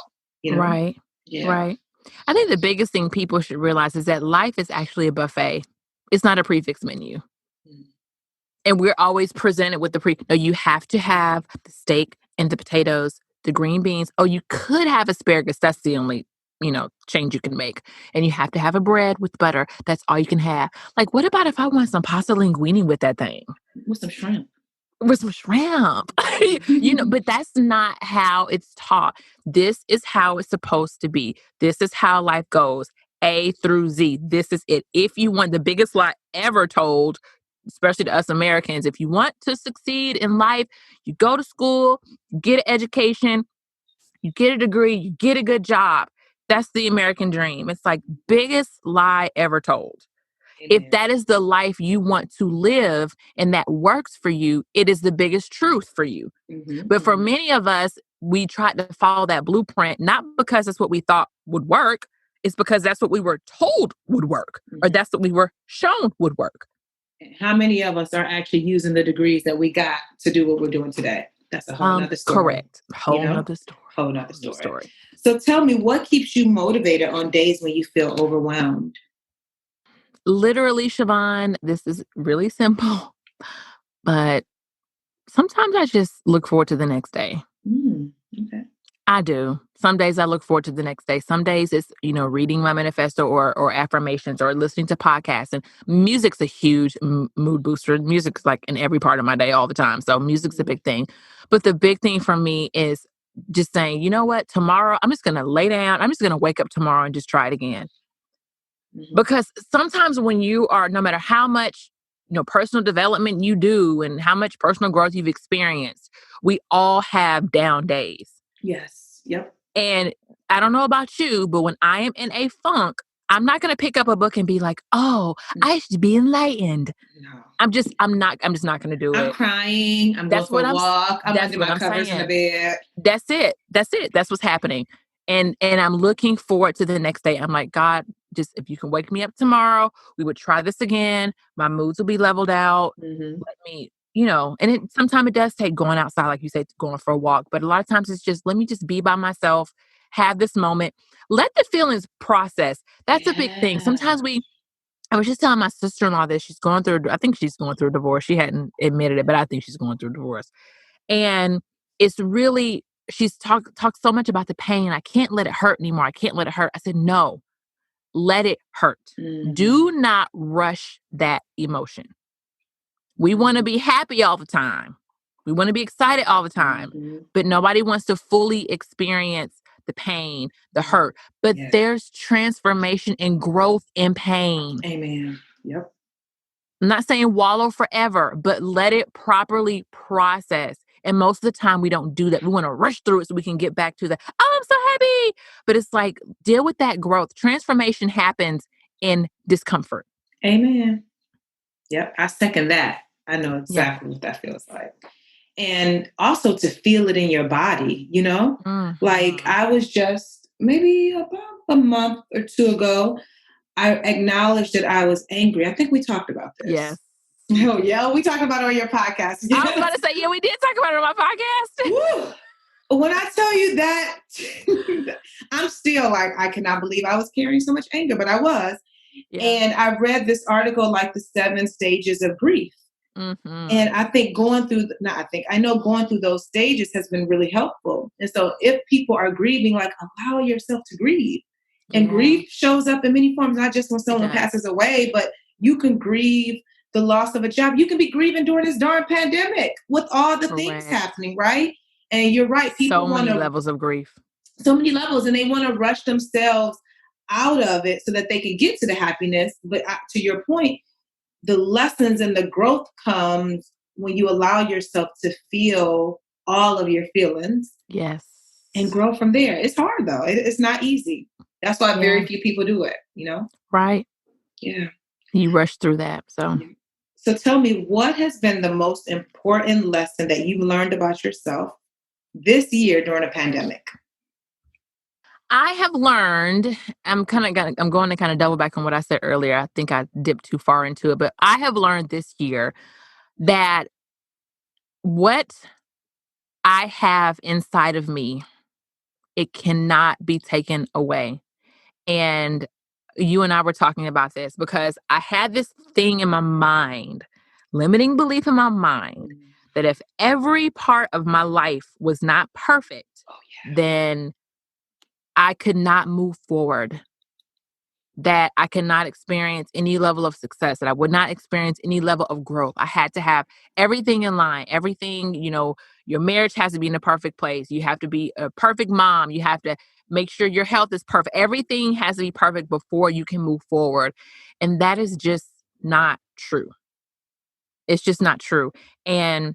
Speaker 3: You know?
Speaker 1: Right.
Speaker 3: Yeah.
Speaker 1: Right. I think the biggest thing people should realize is that life is actually a buffet. It's not a prefix menu. And we're always presented with no, you have to have the steak and the potatoes, the green beans. Oh, you could have asparagus. That's the only, change you can make. And you have to have a bread with butter. That's all you can have. Like, what about if I want some pasta linguine with that thing?
Speaker 3: With some shrimp.
Speaker 1: But that's not how it's taught. This is how it's supposed to be. This is how life goes. A through Z. This is it. If you want the biggest lie ever told, especially to us Americans, if you want to succeed in life, you go to school, you get an education, you get a degree, you get a good job. That's the American dream. It's like biggest lie ever told. If that is the life you want to live and that works for you, it is the biggest truth for you. But for many of us, we try to follow that blueprint, not because that's what we thought would work. It's because that's what we were told would work, or that's what we were shown would work.
Speaker 3: How many of us are actually using the degrees that we got to do what we're doing today? That's a whole nother story.
Speaker 1: Correct. Whole nother
Speaker 3: story. So tell me, what keeps you motivated on days when you feel overwhelmed?
Speaker 1: Literally, Siobhan, this is really simple, but sometimes I just look forward to the next day.
Speaker 3: Okay.
Speaker 1: I do. Some days I look forward to the next day. Some days it's, reading my manifesto or affirmations or listening to podcasts. And music's a huge mood booster. Music's like in every part of my day all the time. So music's a big thing. But the big thing for me is just saying, you know what, tomorrow I'm just going to lay down. I'm just going to wake up tomorrow and just try it again. Because sometimes when you are, no matter how much, personal development you do and how much personal growth you've experienced, we all have down days.
Speaker 3: Yes. Yep.
Speaker 1: And I don't know about you, but when I am in a funk, I'm not going to pick up a book and be like, oh, I should be enlightened.
Speaker 3: No.
Speaker 1: I'm just not going to do it.
Speaker 3: I'm crying. I'm going
Speaker 1: That's
Speaker 3: for
Speaker 1: what
Speaker 3: a walk. I'm
Speaker 1: that's
Speaker 3: under
Speaker 1: what
Speaker 3: my
Speaker 1: I'm
Speaker 3: covers in the
Speaker 1: saying.
Speaker 3: bed.
Speaker 1: That's it. That's what's happening. And I'm looking forward to the next day. I'm like, God, just if you can wake me up tomorrow, we would try this again. My moods will be leveled out.
Speaker 3: Mm-hmm.
Speaker 1: Let me, and sometimes it does take going outside, like you said, going for a walk. But a lot of times it's just, let me just be by myself, have this moment, let the feelings process. That's a big thing. Sometimes I was just telling my sister-in-law this. I think she's going through a divorce. She hadn't admitted it, but I think she's going through a divorce. And it's really, she's talked so much about the pain. I can't let it hurt anymore. I can't let it hurt. I said, no, let it hurt.
Speaker 3: Mm-hmm.
Speaker 1: Do not rush that emotion. We want to be happy all the time. We want to be excited all the time, but nobody wants to fully experience the pain, the hurt. But there's transformation and growth in pain.
Speaker 3: Amen. Yep.
Speaker 1: I'm not saying wallow forever, but let it properly process. And most of the time we don't do that. We want to rush through it so we can get back to the, oh, I'm so happy. But it's like, deal with that growth. Transformation happens in discomfort.
Speaker 3: Amen. Yep. I second that. I know exactly what that feels like. And also to feel it in your body, like I was just maybe about a month or two ago, I acknowledged that I was angry. I think we talked about this.
Speaker 1: Yes.
Speaker 3: Oh, yeah. We talked about it on your podcast. Yes.
Speaker 1: I was about to say, yeah, we did talk about it on my podcast.
Speaker 3: Woo. When I tell you that, I'm still like, I cannot believe I was carrying so much anger, but I was. Yeah. And I read this article, like the 7 stages of grief. Mm-hmm. And I think going through those stages has been really helpful. And so if people are grieving, like allow yourself to grieve. And grief shows up in many forms, not just when someone passes away, but you can grieve the loss of a job. You can be grieving during this darn pandemic with all the things happening, right? And you're right. People
Speaker 1: so many levels of grief.
Speaker 3: So many levels, and they want to rush themselves out of it so that they can get to the happiness. But to your point, the lessons and the growth comes when you allow yourself to feel all of your feelings.
Speaker 1: Yes.
Speaker 3: And grow from there. It's hard though. It's not easy. That's why very few people do it,
Speaker 1: Right.
Speaker 3: Yeah.
Speaker 1: You rush through that.
Speaker 3: So tell me, what has been the most important lesson that you've learned about yourself this year during a pandemic?
Speaker 1: I have learned, I'm going to kind of double back on what I said earlier. I think I dipped too far into it, but I have learned this year that what I have inside of me, it cannot be taken away. And you and I were talking about this because I had this thing in my mind, limiting belief in my mind, that if every part of my life was not perfect, then I could not move forward, that I could not experience any level of success, that I would not experience any level of growth. I had to have everything in line, everything, your marriage has to be in a perfect place. You have to be a perfect mom. You have to make sure your health is perfect. Everything has to be perfect before you can move forward. And that is just not true. It's just not true. And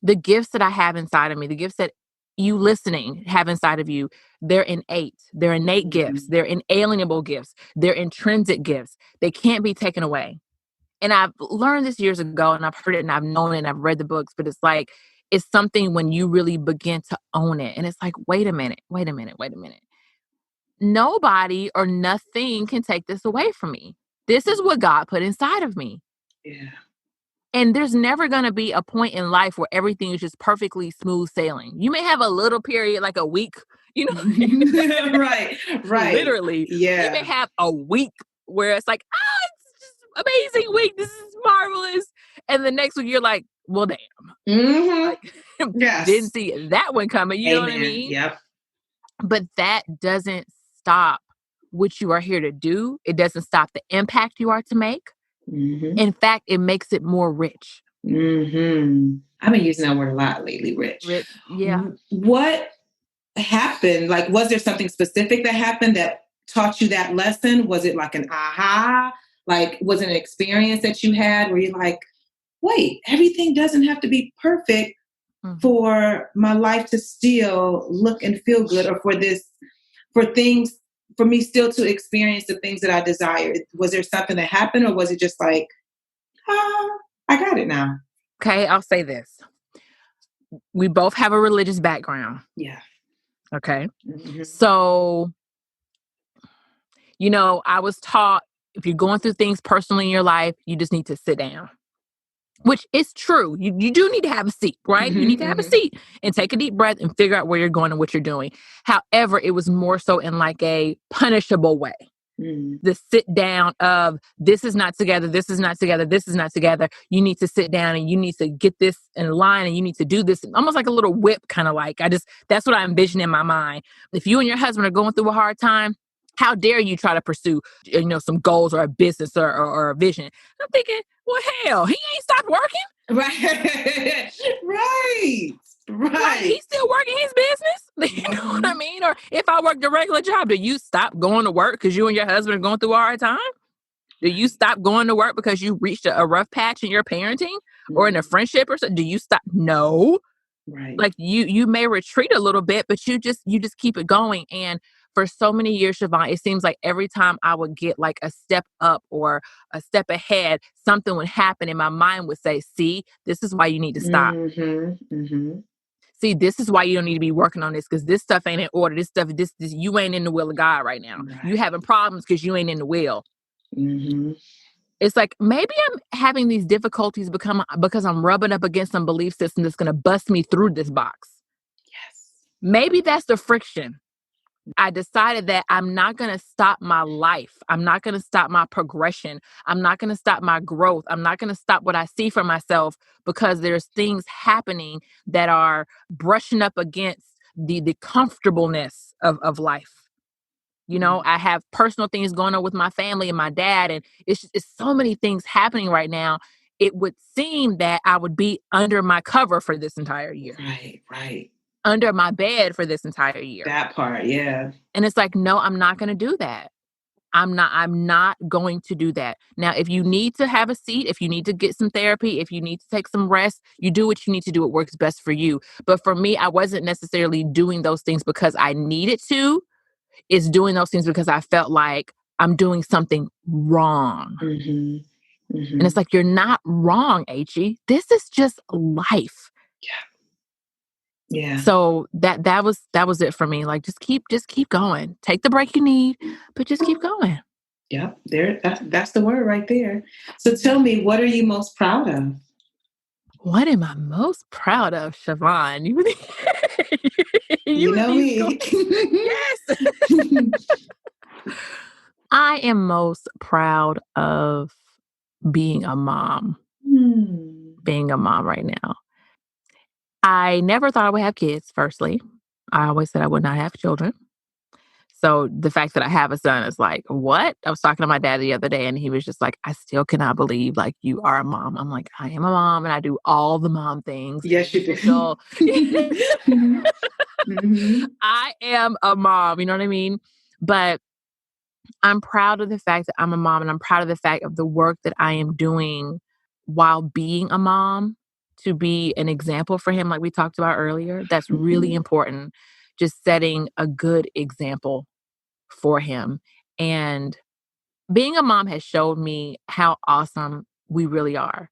Speaker 1: the gifts that I have inside of me, the gifts that you listening have inside of you, they're innate. They're innate gifts. They're inalienable gifts. They're intrinsic gifts. They can't be taken away. And I've learned this years ago, and I've heard it, and I've known it, and I've read the books, but it's something when you really begin to own it. And it's like, wait a minute. Nobody or nothing can take this away from me. This is what God put inside of me.
Speaker 3: Yeah.
Speaker 1: And there's never going to be a point in life where everything is just perfectly smooth sailing. You may have a little period, like a week,
Speaker 3: Right.
Speaker 1: Literally.
Speaker 3: Yeah.
Speaker 1: You may have a week where it's like, it's just amazing week. This is marvelous. And the next week you're like, well, damn.
Speaker 3: Mm-hmm.
Speaker 1: Didn't see that one coming. You know what I mean?
Speaker 3: Yep.
Speaker 1: But that doesn't stop what you are here to do. It doesn't stop the impact you are to make. Mm-hmm. In fact, it makes it more rich.
Speaker 3: Mm-hmm. I've been using that word a lot lately, rich.
Speaker 1: Yeah.
Speaker 3: What happened? Like, was there something specific that happened that taught you that lesson? Was it like an aha? Like, was it an experience that you had where you're like, wait, everything doesn't have to be perfect for my life to still look and feel good, or for things for me still to experience the things that I desired? Was there something that happened, or was it just like, I got it now?
Speaker 1: Okay, I'll say this. We both have a religious background.
Speaker 3: Yeah.
Speaker 1: Okay.
Speaker 3: Mm-hmm.
Speaker 1: So, I was taught if you're going through things personally in your life, you just need to sit down, which is true. You do need to have a seat, right?
Speaker 3: Mm-hmm,
Speaker 1: You need to have a seat and take a deep breath and figure out where you're going and what you're doing. However, it was more so in like a punishable way. The sit down of this is not together, this is not together, this is not together. You need to sit down and you need to get this in line and you need to do this, almost like a little whip, kind of like, that's what I envision in my mind. If you and your husband are going through a hard time, how dare you try to pursue, some goals or a business or a vision? I'm thinking, well, hell, he ain't stopped working.
Speaker 3: Right. Right.
Speaker 1: Like, he's still working his business. You know what I mean? Or if I worked a regular job, do you stop going to work because you and your husband are going through a hard time? Do you stop going to work because you reached a rough patch in your parenting or in a friendship or something? Do you stop? No.
Speaker 3: Right.
Speaker 1: Like you may retreat a little bit, but you just keep it going. And for so many years, Siobhan, it seems like every time I would get like a step up or a step ahead, something would happen and my mind would say, see, this is why you need to stop. See, this is why you don't need to be working on this, because this stuff ain't in order. This stuff, this you ain't in the will of God right now.
Speaker 3: Right.
Speaker 1: You having problems because you ain't in the will.
Speaker 3: Mm-hmm.
Speaker 1: It's like maybe I'm having these difficulties because I'm rubbing up against some belief system that's going to bust me through this box.
Speaker 3: Yes.
Speaker 1: Maybe that's the friction. I decided that I'm not going to stop my life. I'm not going to stop my progression. I'm not going to stop my growth. I'm not going to stop what I see for myself because there's things happening that are brushing up against the comfortableness of life. I have personal things going on with my family and my dad, and it's so many things happening right now. It would seem that I would be under my cover for this entire year.
Speaker 3: Right.
Speaker 1: Under my bed for this entire year.
Speaker 3: That part, yeah.
Speaker 1: And it's like, no, I'm not going to do that. I'm not going to do that. Now, if you need to have a seat, if you need to get some therapy, if you need to take some rest, you do what you need to do. It works best for you. But for me, I wasn't necessarily doing those things because I needed to. It's doing those things because I felt like I'm doing something wrong. And it's like, you're not wrong, Achie. This is just life.
Speaker 3: Yeah.
Speaker 1: So that was it for me. Like, just keep going. Take the break you need, but just keep going.
Speaker 3: Yep. That's the word right there. So tell me, what are you most proud of?
Speaker 1: What am I most proud of, Siobhan?
Speaker 3: You know me.
Speaker 1: Yes. I am most proud of being a mom. Being a mom right now. I never thought I would have kids, firstly. I always said I would not have children. So the fact that I have a son is like, what? I was talking to my dad the other day and he was just like, I still cannot believe like you are a mom. I'm like, I am a mom and I do all the mom things.
Speaker 3: Yes, you do.
Speaker 1: So, I am a mom, you know what I mean? But I'm proud of the fact that I'm a mom and I'm proud of the fact of the work that I am doing while being a mom to be an example for him, like we talked about earlier. That's really important. Just setting a good example for him. And being a mom has showed me how awesome we really are.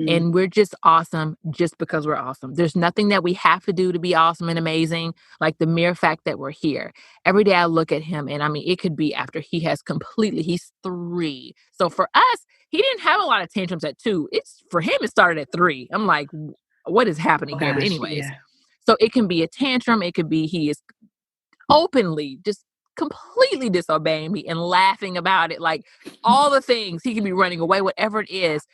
Speaker 1: And we're just awesome just because we're awesome. There's nothing that we have to do to be awesome and amazing. Like the mere fact that we're here. Every day I look at him and I mean, it could be after he's 3. So for us, he didn't have a lot of tantrums at 2. For him, it started at 3. I'm like, what is happening here? But anyways, So it can be a tantrum. It could be he is openly just completely disobeying me and laughing about it. Like all the things, he could be running away, whatever it is.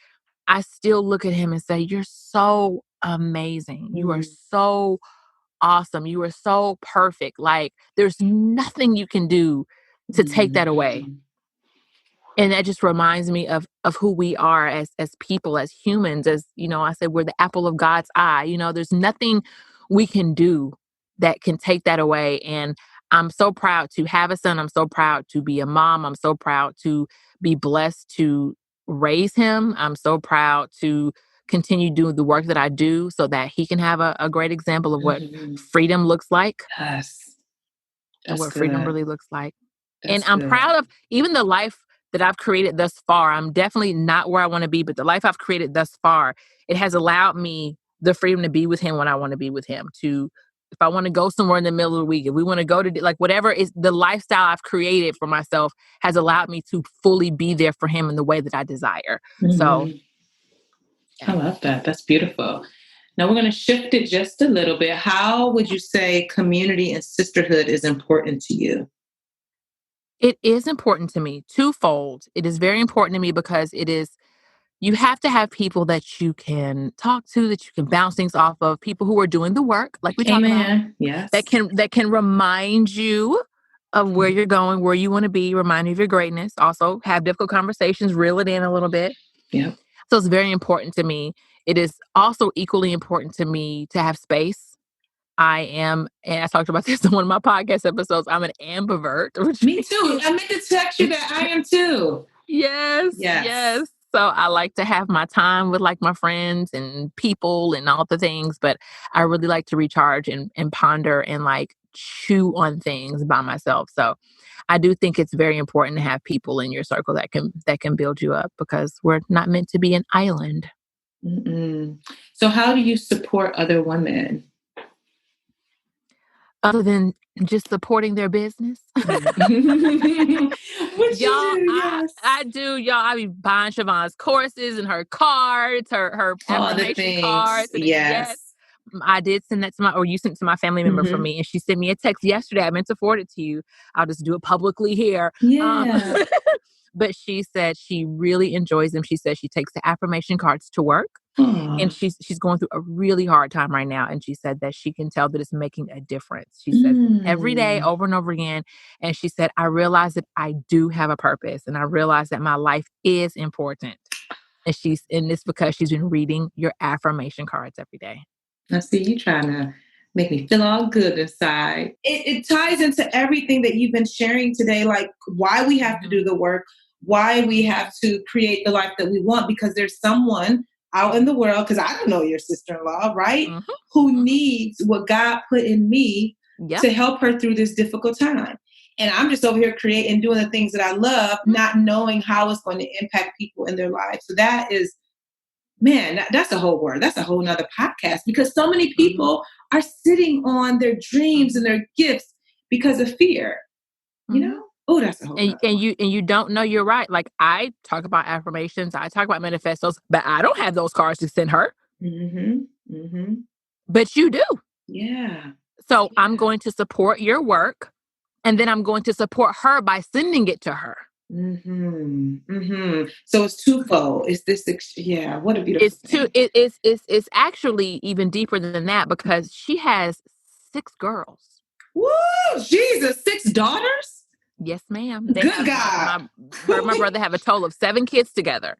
Speaker 1: I still look at him and say, you're so amazing. You are so awesome. You are so perfect. Like there's nothing you can do to take that away. And that just reminds me of who we are as people, as humans, as, I said, we're the apple of God's eye. There's nothing we can do that can take that away. And I'm so proud to have a son. I'm so proud to be a mom. I'm so proud to be blessed to raise him. I'm so proud to continue doing the work that I do so that he can have a great example of what freedom looks like.
Speaker 3: Yes.
Speaker 1: And what freedom really looks like. And I'm proud of even the life that I've created thus far. I'm definitely not where I want to be, but the life I've created thus far, it has allowed me the freedom to be with him when I want to be with him. To, if I want to go somewhere in the middle of the week, if we want to go to like whatever is the lifestyle I've created for myself has allowed me to fully be there for him in the way that I desire. So
Speaker 3: I love that. That's beautiful. Now we're going to shift it just a little bit. How would you say community and sisterhood is important to you?
Speaker 1: It is important to me twofold. It is very important to me because you have to have people that you can talk to, that you can bounce things off of, people who are doing the work, like we talk about.
Speaker 3: Yes.
Speaker 1: That can remind you of where you're going, where you want to be, remind you of your greatness. Also have difficult conversations, reel it in a little bit.
Speaker 3: Yeah.
Speaker 1: So it's very important to me. It is also equally important to me to have space. I am, and I talked about this in one of my podcast episodes, I'm an ambivert.
Speaker 3: Me too. I meant to text you that I am too.
Speaker 1: Yes. So I like to have my time with like my friends and people and all the things, but I really like to recharge and ponder and like chew on things by myself. So I do think it's very important to have people in your circle that can build you up, because we're not meant to be an island.
Speaker 3: Mm-mm. So how do you support other women?
Speaker 1: Other than just supporting their business.
Speaker 3: What
Speaker 1: Y'all,
Speaker 3: you do, yes.
Speaker 1: I do, y'all. I be buying Siobhan's courses and her cards, her affirmation cards. And yes. I did send that to you sent it to my family member for me, and she sent me a text yesterday. I meant to forward it to you. I'll just do it publicly here.
Speaker 3: Yeah.
Speaker 1: But she said she really enjoys them. She says she takes the affirmation cards to work. And she's going through a really hard time right now. And she said that she can tell that it's making a difference. She says every day over and over again. And she said, I realize that I do have a purpose, and I realize that my life is important. And it's because she's been reading your affirmation cards every day.
Speaker 3: I see you trying to make me feel all good inside. It ties into everything that you've been sharing today, like why we have to do the work, why we have to create the life that we want, because there's someone out in the world, because I don't know your sister-in-law, right? Who needs what God put in me to help her through this difficult time. And I'm just over here creating, doing the things that I love, not knowing how it's going to impact people in their lives. So that is, man, that's a whole word. That's a whole nother podcast, because so many people are sitting on their dreams and their gifts because of fear, you know? Oh, that's a whole
Speaker 1: and you don't know. You're right. Like, I talk about affirmations, I talk about manifestos, but I don't have those cards to send her. But you do.
Speaker 3: Yeah.
Speaker 1: So I'm going to support your work, and then I'm going to support her by sending it to her.
Speaker 3: So it's twofold. It's this. Yeah. What a beautiful thing.
Speaker 1: It's actually even deeper than that, because she has 6 girls.
Speaker 3: Woo! Jesus, 6 daughters?
Speaker 1: Yes, ma'am.
Speaker 3: Good God.
Speaker 1: Her and my brother have a total of 7 kids together,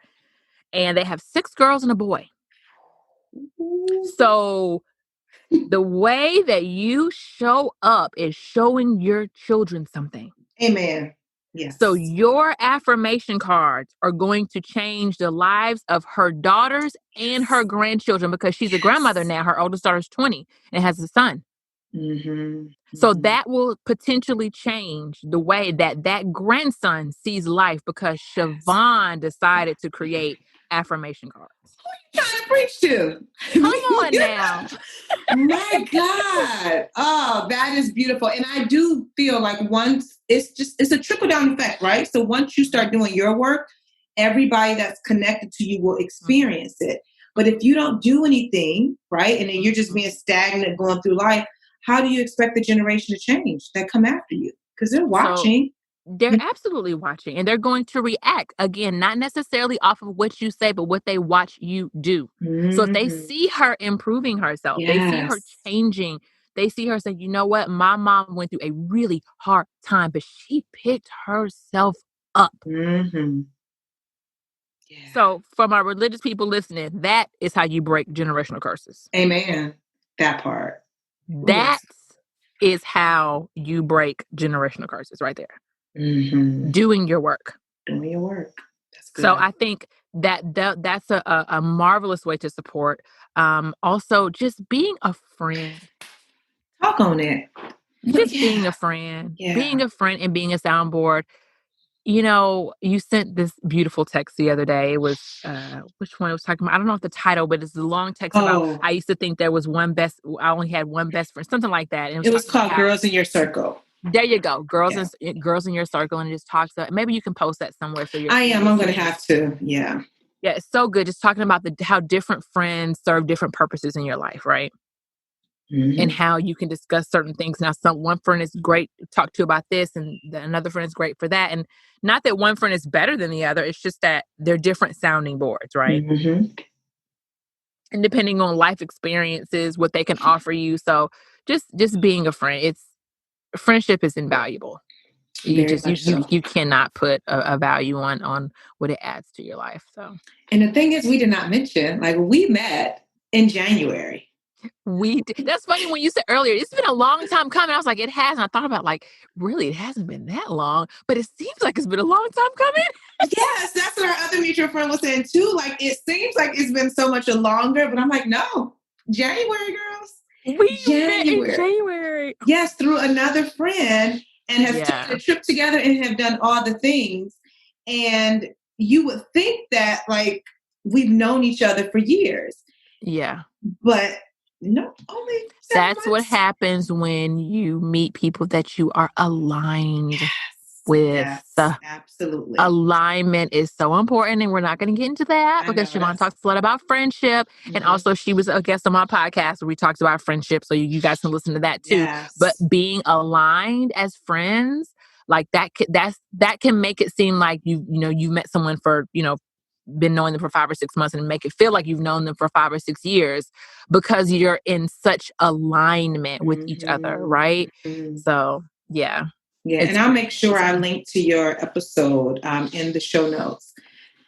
Speaker 1: and they have 6 girls and a boy. So the way that you show up is showing your children something.
Speaker 3: Amen. Yes.
Speaker 1: So your affirmation cards are going to change the lives of her daughters and her grandchildren, because she's a grandmother now. Her oldest daughter's 20 and has a son. So that will potentially change the way that grandson sees life, because Siobhan decided to create affirmation cards.
Speaker 3: Who are you trying to preach to?
Speaker 1: Come on now.
Speaker 3: My God. Oh, that is beautiful. And I do feel like once it's a trickle down effect, right? So once you start doing your work, everybody that's connected to you will experience it. But if you don't do anything, right, and then you're just being stagnant going through life, how do you expect the generation to change that come after you? Because they're watching.
Speaker 1: They're absolutely watching, and they're going to react, again, not necessarily off of what you say, but what they watch you do. So if they see her improving herself, they see her changing, they see her saying, you know what, my mom went through a really hard time, but she picked herself up. So for my religious people listening, that is how you break generational curses.
Speaker 3: Amen. That part.
Speaker 1: That is how you break generational curses right there. Doing your work.
Speaker 3: Doing your work. That's good.
Speaker 1: So I think that's a marvelous way to support. Also, just being a friend.
Speaker 3: Talk on it.
Speaker 1: just being a friend, being
Speaker 3: Yeah.
Speaker 1: a friend and being a soundboard. You know, you sent this beautiful text the other day. It was, which one it was talking about? I don't know if the title, but it's a long text about,
Speaker 3: Oh,
Speaker 1: I used to think there was I only had one best friend, something like that. And it was
Speaker 3: it was
Speaker 1: talking about
Speaker 3: called
Speaker 1: how,
Speaker 3: Girls in Your Circle.
Speaker 1: there you go,
Speaker 3: Yeah.
Speaker 1: girls in your circle. And it just talks about, maybe you can post that somewhere so your
Speaker 3: I am. I'm going to
Speaker 1: listeners.
Speaker 3: have to. Yeah.
Speaker 1: Yeah, it's so good. Just talking about how different friends serve different purposes in your life, right? And
Speaker 3: Mm-hmm.
Speaker 1: how you can discuss certain things. Now, one friend is great to talk to about this, and another friend is great for that. And not that one friend is better than the other. It's just that they're different sounding boards, right?
Speaker 3: Mm-hmm.
Speaker 1: And depending on life experiences, what they can offer you. So just being a friend, friendship is invaluable.
Speaker 3: Very much so.
Speaker 1: You cannot put a value on what it adds to your life. So
Speaker 3: And the thing is, we did not mention, like, we met in January.
Speaker 1: that's funny when you said earlier, it's been a long time coming. I was like, it has. And I thought about, like, really, it hasn't been that long, but it seems like it's been a long time coming.
Speaker 3: Yes, that's what our other mutual friend was saying too. Like, it seems like it's been so much longer, but I'm like, no, January, girls.
Speaker 1: We met in
Speaker 3: January.
Speaker 1: January.
Speaker 3: Yes, through another friend, and have taken a trip together and have done all the things. And you would think that, like, we've known each other for years.
Speaker 1: Yeah.
Speaker 3: But no, only 7
Speaker 1: That's
Speaker 3: months.
Speaker 1: what happens when you meet people that you are aligned with.
Speaker 3: Yes, absolutely.
Speaker 1: Alignment is so important, and we're not going to get into that because Siobhan talks a lot about friendship. And also, she was a guest on my podcast where we talked about friendship, so you guys can listen to that too.
Speaker 3: Yes.
Speaker 1: But being aligned as friends, like that can make it seem like you met someone for, been knowing them for 5 or 6 months, and make it feel like you've known them for 5 or 6 years because you're in such alignment with each other, right? So yeah.
Speaker 3: Yeah, and I'll make sure I link to your episode in the show notes.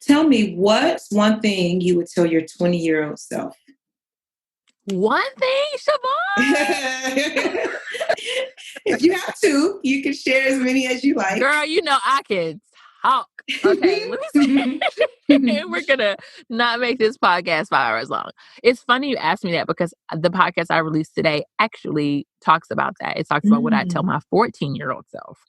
Speaker 3: Tell me, what's one thing you would tell your 20-year-old self?
Speaker 1: One thing, Siobhan?
Speaker 3: If you have to, you can share as many as you like.
Speaker 1: Girl, I can talk. Okay, let me see. We're going to not make this podcast 5 hours long. It's funny you asked me that because the podcast I released today actually talks about that. It talks about what I tell my 14-year-old self.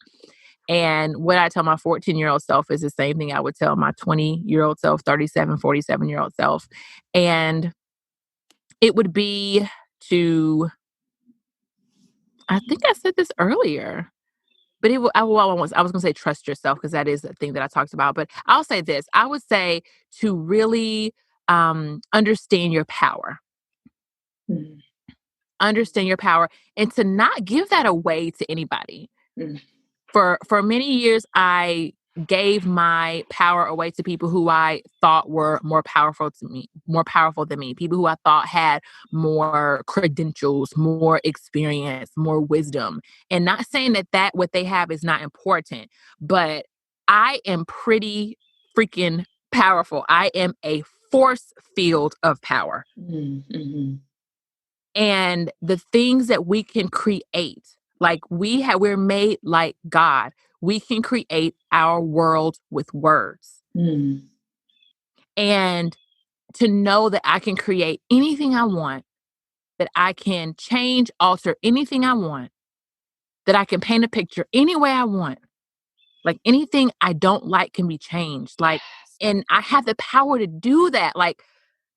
Speaker 1: And what I tell my 14-year-old self is the same thing I would tell my 20-year-old self, 37, 47-year-old self. And it would be I think I said this earlier, but I was going to say trust yourself because that is a thing that I talked about. But I'll say this. I would say to really understand your power. Understand your power and to not give that away to anybody. For many years, I gave my power away to people who I thought were more powerful than me, people who I thought had more credentials, more experience, more wisdom. And not saying that what they have is not important, but I am pretty freaking powerful. I am a force field of power. And the things that we can create, like we're made like God. We can create our world with words. And to know that I can create anything I want, that I can change, alter anything I want, that I can paint a picture any way I want. Like anything I don't like can be changed. Like, and I have the power to do that. Like,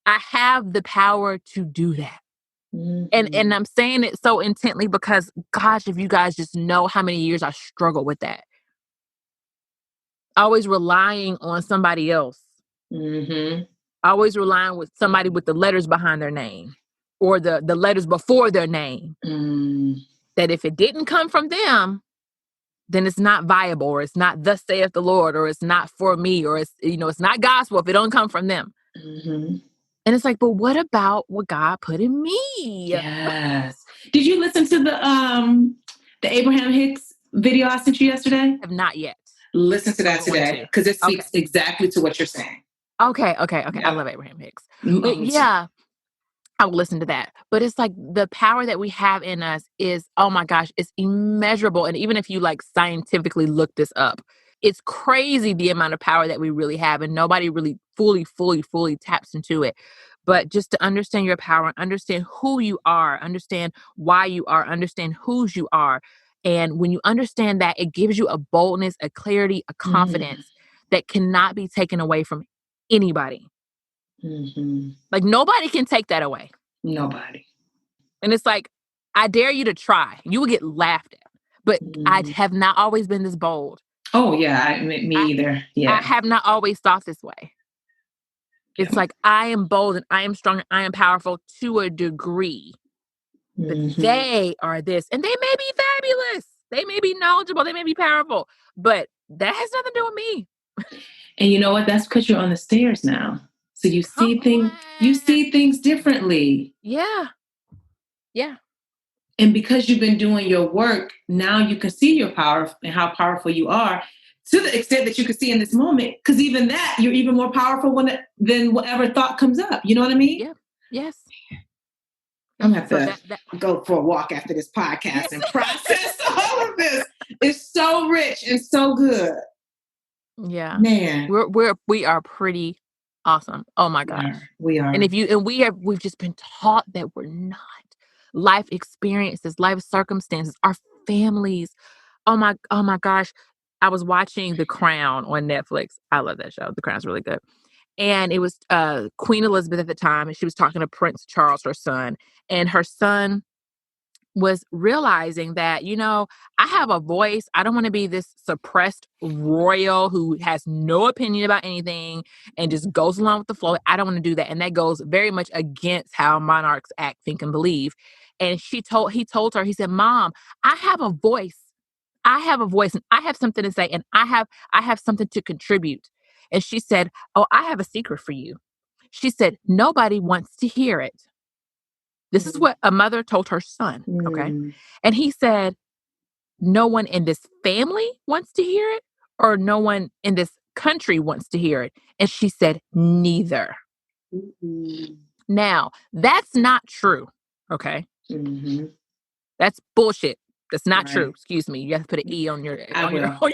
Speaker 1: I have the power to do that. And I'm saying it so intently because, gosh, if you guys just know how many years I struggled with that. Always relying on somebody else. Always relying with somebody with the letters behind their name or the letters before their name. That if it didn't come from them, then it's not viable, or it's not thus saith the Lord, or it's not for me, or it's not gospel if it don't come from them. And it's like, but what about what God put in me?
Speaker 3: Yes. Did you listen to the Abraham Hicks video I sent you yesterday?
Speaker 1: I have not yet.
Speaker 3: Listen to that today because it speaks exactly to what you're saying.
Speaker 1: Okay. Yep. I love Abraham Hicks. But yeah, I will listen to that. But it's like the power that we have in us is, oh my gosh, it's immeasurable. And even if you like scientifically look this up, it's crazy the amount of power that we really have, and nobody really fully taps into it. But just to understand your power, understand who you are, understand why you are, understand whose you are. And when you understand that, it gives you a boldness, a clarity, a confidence that cannot be taken away from anybody. Like nobody can take that away.
Speaker 3: Nobody.
Speaker 1: And it's like, I dare you to try. You will get laughed at. But I have not always been this bold.
Speaker 3: Oh, yeah. Me either. Yeah.
Speaker 1: I have not always thought this way. It's like, I am bold and I am strong and I am powerful to a degree. But they are this. And they may be fabulous. They may be knowledgeable. They may be powerful. But that has nothing to do with me.
Speaker 3: And you know what? That's because you're on the stairs now. So you see things differently.
Speaker 1: Yeah. Yeah.
Speaker 3: And because you've been doing your work, now you can see your power and how powerful you are to the extent that you can see in this moment. Because even that, you're even more powerful than whatever thought comes up. You know what I mean?
Speaker 1: Yeah. Yes.
Speaker 3: I'm going to have to go for a walk after this podcast and process all of this. It's so rich and so good.
Speaker 1: Yeah.
Speaker 3: Man.
Speaker 1: We are pretty awesome. Oh my gosh.
Speaker 3: We are.
Speaker 1: And we've just been taught that we're not. Life experiences, life circumstances, our families. Oh my gosh. I was watching The Crown on Netflix. I love that show. The Crown's really good. And it was Queen Elizabeth at the time, and she was talking to Prince Charles, her son, and her son was realizing that, I have a voice. I don't want to be this suppressed royal who has no opinion about anything and just goes along with the flow. I don't want to do that. And that goes very much against how monarchs act, think, and believe. And he told her, he said, Mom, I have a voice. I have a voice and I have something to say and I have something to contribute. And she said, oh, I have a secret for you. She said, nobody wants to hear it. This is what a mother told her son. Okay. And he said, no one in this family wants to hear it, or no one in this country wants to hear it. And she said, neither. Now, that's not true. Okay. That's bullshit. That's not true. Excuse me. You have to put an E on your podcast.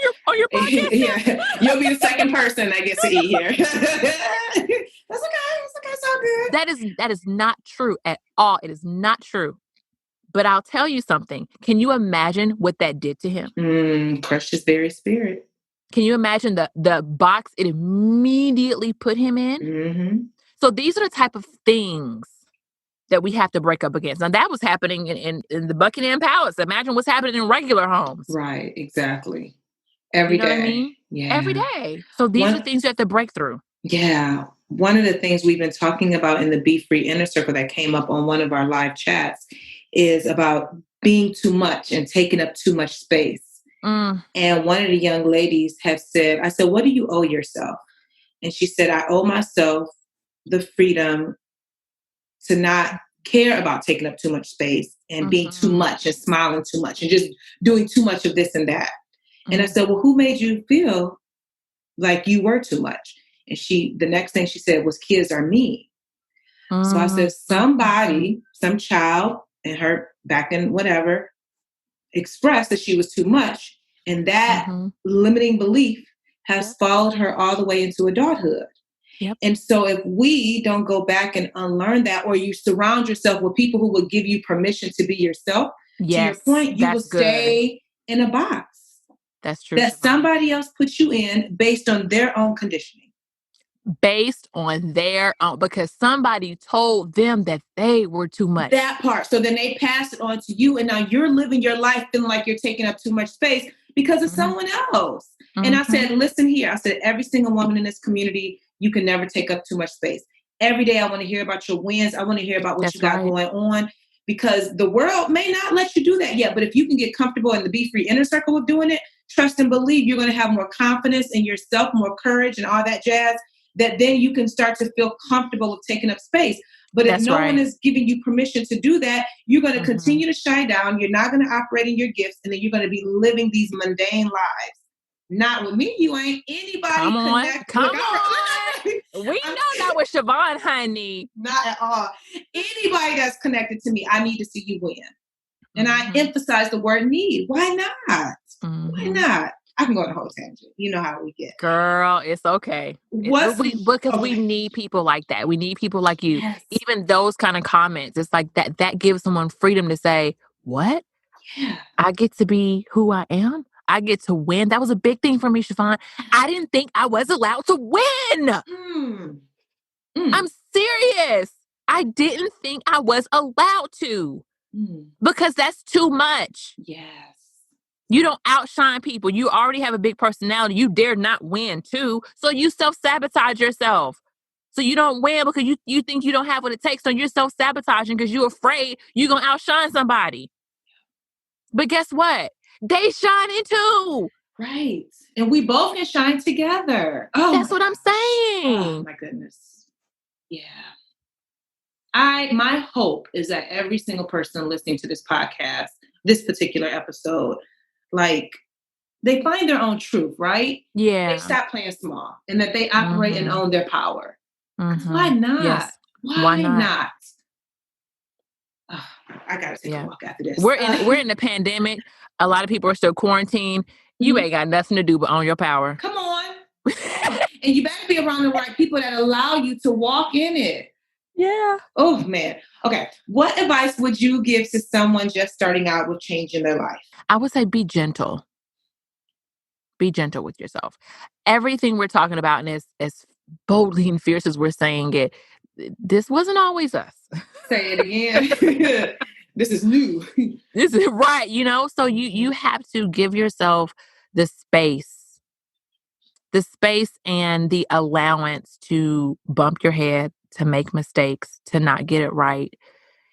Speaker 3: Yeah. You'll be the second person that gets an E here. That's okay. So good.
Speaker 1: That is not true at all. It is not true. But I'll tell you something. Can you imagine what that did to him?
Speaker 3: Crushed his very spirit.
Speaker 1: Can you imagine the box it immediately put him in? So these are the type of things that we have to break up against. Now that was happening in the Buckingham Palace. Imagine what's happening in regular homes.
Speaker 3: Right, exactly. Every day.
Speaker 1: What I mean?
Speaker 3: Yeah.
Speaker 1: Every day. So these are things you have to break through.
Speaker 3: Yeah. One of the things we've been talking about in the BeFree Inner Circle that came up on one of our live chats is about being too much and taking up too much space. And one of the young ladies have said, I said, what do you owe yourself? And she said, I owe myself the freedom to not care about taking up too much space and being too much and smiling too much and just doing too much of this and that. And I said, well, who made you feel like you were too much? And the next thing she said was, kids are mean. So I said, somebody, some child in her back in whatever, expressed that she was too much. And that limiting belief has followed her all the way into adulthood. And so if we don't go back and unlearn that, or you surround yourself with people who will give you permission to be yourself, to your point, you will stay in a box.
Speaker 1: That's true.
Speaker 3: That somebody else put you in based on their own conditioning.
Speaker 1: Based on their own, because somebody told them that they were too much.
Speaker 3: That part. So then they pass it on to you, and now you're living your life feeling like you're taking up too much space because of someone else. And I said, listen here. I said, every single woman in this community, you can never take up too much space. Every day I want to hear about your wins. I want to hear about what you got going on, because the world may not let you do that yet. But if you can get comfortable in the BeFree Inner Circle of doing it, trust and believe you're going to have more confidence in yourself, more courage and all that jazz, that then you can start to feel comfortable of taking up space. But if no one is giving you permission to do that, you're going to continue to shine down. You're not going to operate in your gifts. And then you're going to be living these mundane lives. Not with me. You ain't anybody.
Speaker 1: Come on. We know not with Siobhan, honey.
Speaker 3: Not at all. Anybody that's connected to me, I need to see you win. And I emphasize the word need. Why not? Why not? I can go on a whole tangent. You know how we get.
Speaker 1: Girl, it's okay. Because we need people like that. We need people like you.
Speaker 3: Yes.
Speaker 1: Even those kind of comments, it's like that gives someone freedom to say, what?
Speaker 3: Yeah.
Speaker 1: I get to be who I am. I get to win. That was a big thing for me, Siobhan. I didn't think I was allowed to win. I'm serious. I didn't think I was allowed to because that's too much.
Speaker 3: Yes.
Speaker 1: You don't outshine people. You already have a big personality. You dare not win too. So you self-sabotage yourself. So you don't win because you think you don't have what it takes. So you're self-sabotaging because you're afraid you're going to outshine somebody. But guess what? They shining too.
Speaker 3: Right. And we both can shine together. Oh,
Speaker 1: that's what I'm saying.
Speaker 3: Oh my goodness. Yeah. My hope is that every single person listening to this podcast, this particular episode, like they find their own truth, right?
Speaker 1: Yeah.
Speaker 3: They stop playing small and that they operate and own their power. Why not?
Speaker 1: Yes.
Speaker 3: Why not? Oh, I gotta take a walk after this.
Speaker 1: We're in the pandemic. A lot of people are still quarantined. You ain't got nothing to do but own your power.
Speaker 3: Come on. And you better be around the right people that allow you to walk in it.
Speaker 1: Yeah.
Speaker 3: Oh, man. Okay. What advice would you give to someone just starting out with change in their life?
Speaker 1: I would say be gentle. Be gentle with yourself. Everything we're talking about, and as boldly and fierce as we're saying it, this wasn't always us.
Speaker 3: Say it again. This is new.
Speaker 1: This is right, so you have to give yourself the space and the allowance to bump your head, to make mistakes, to not get it right,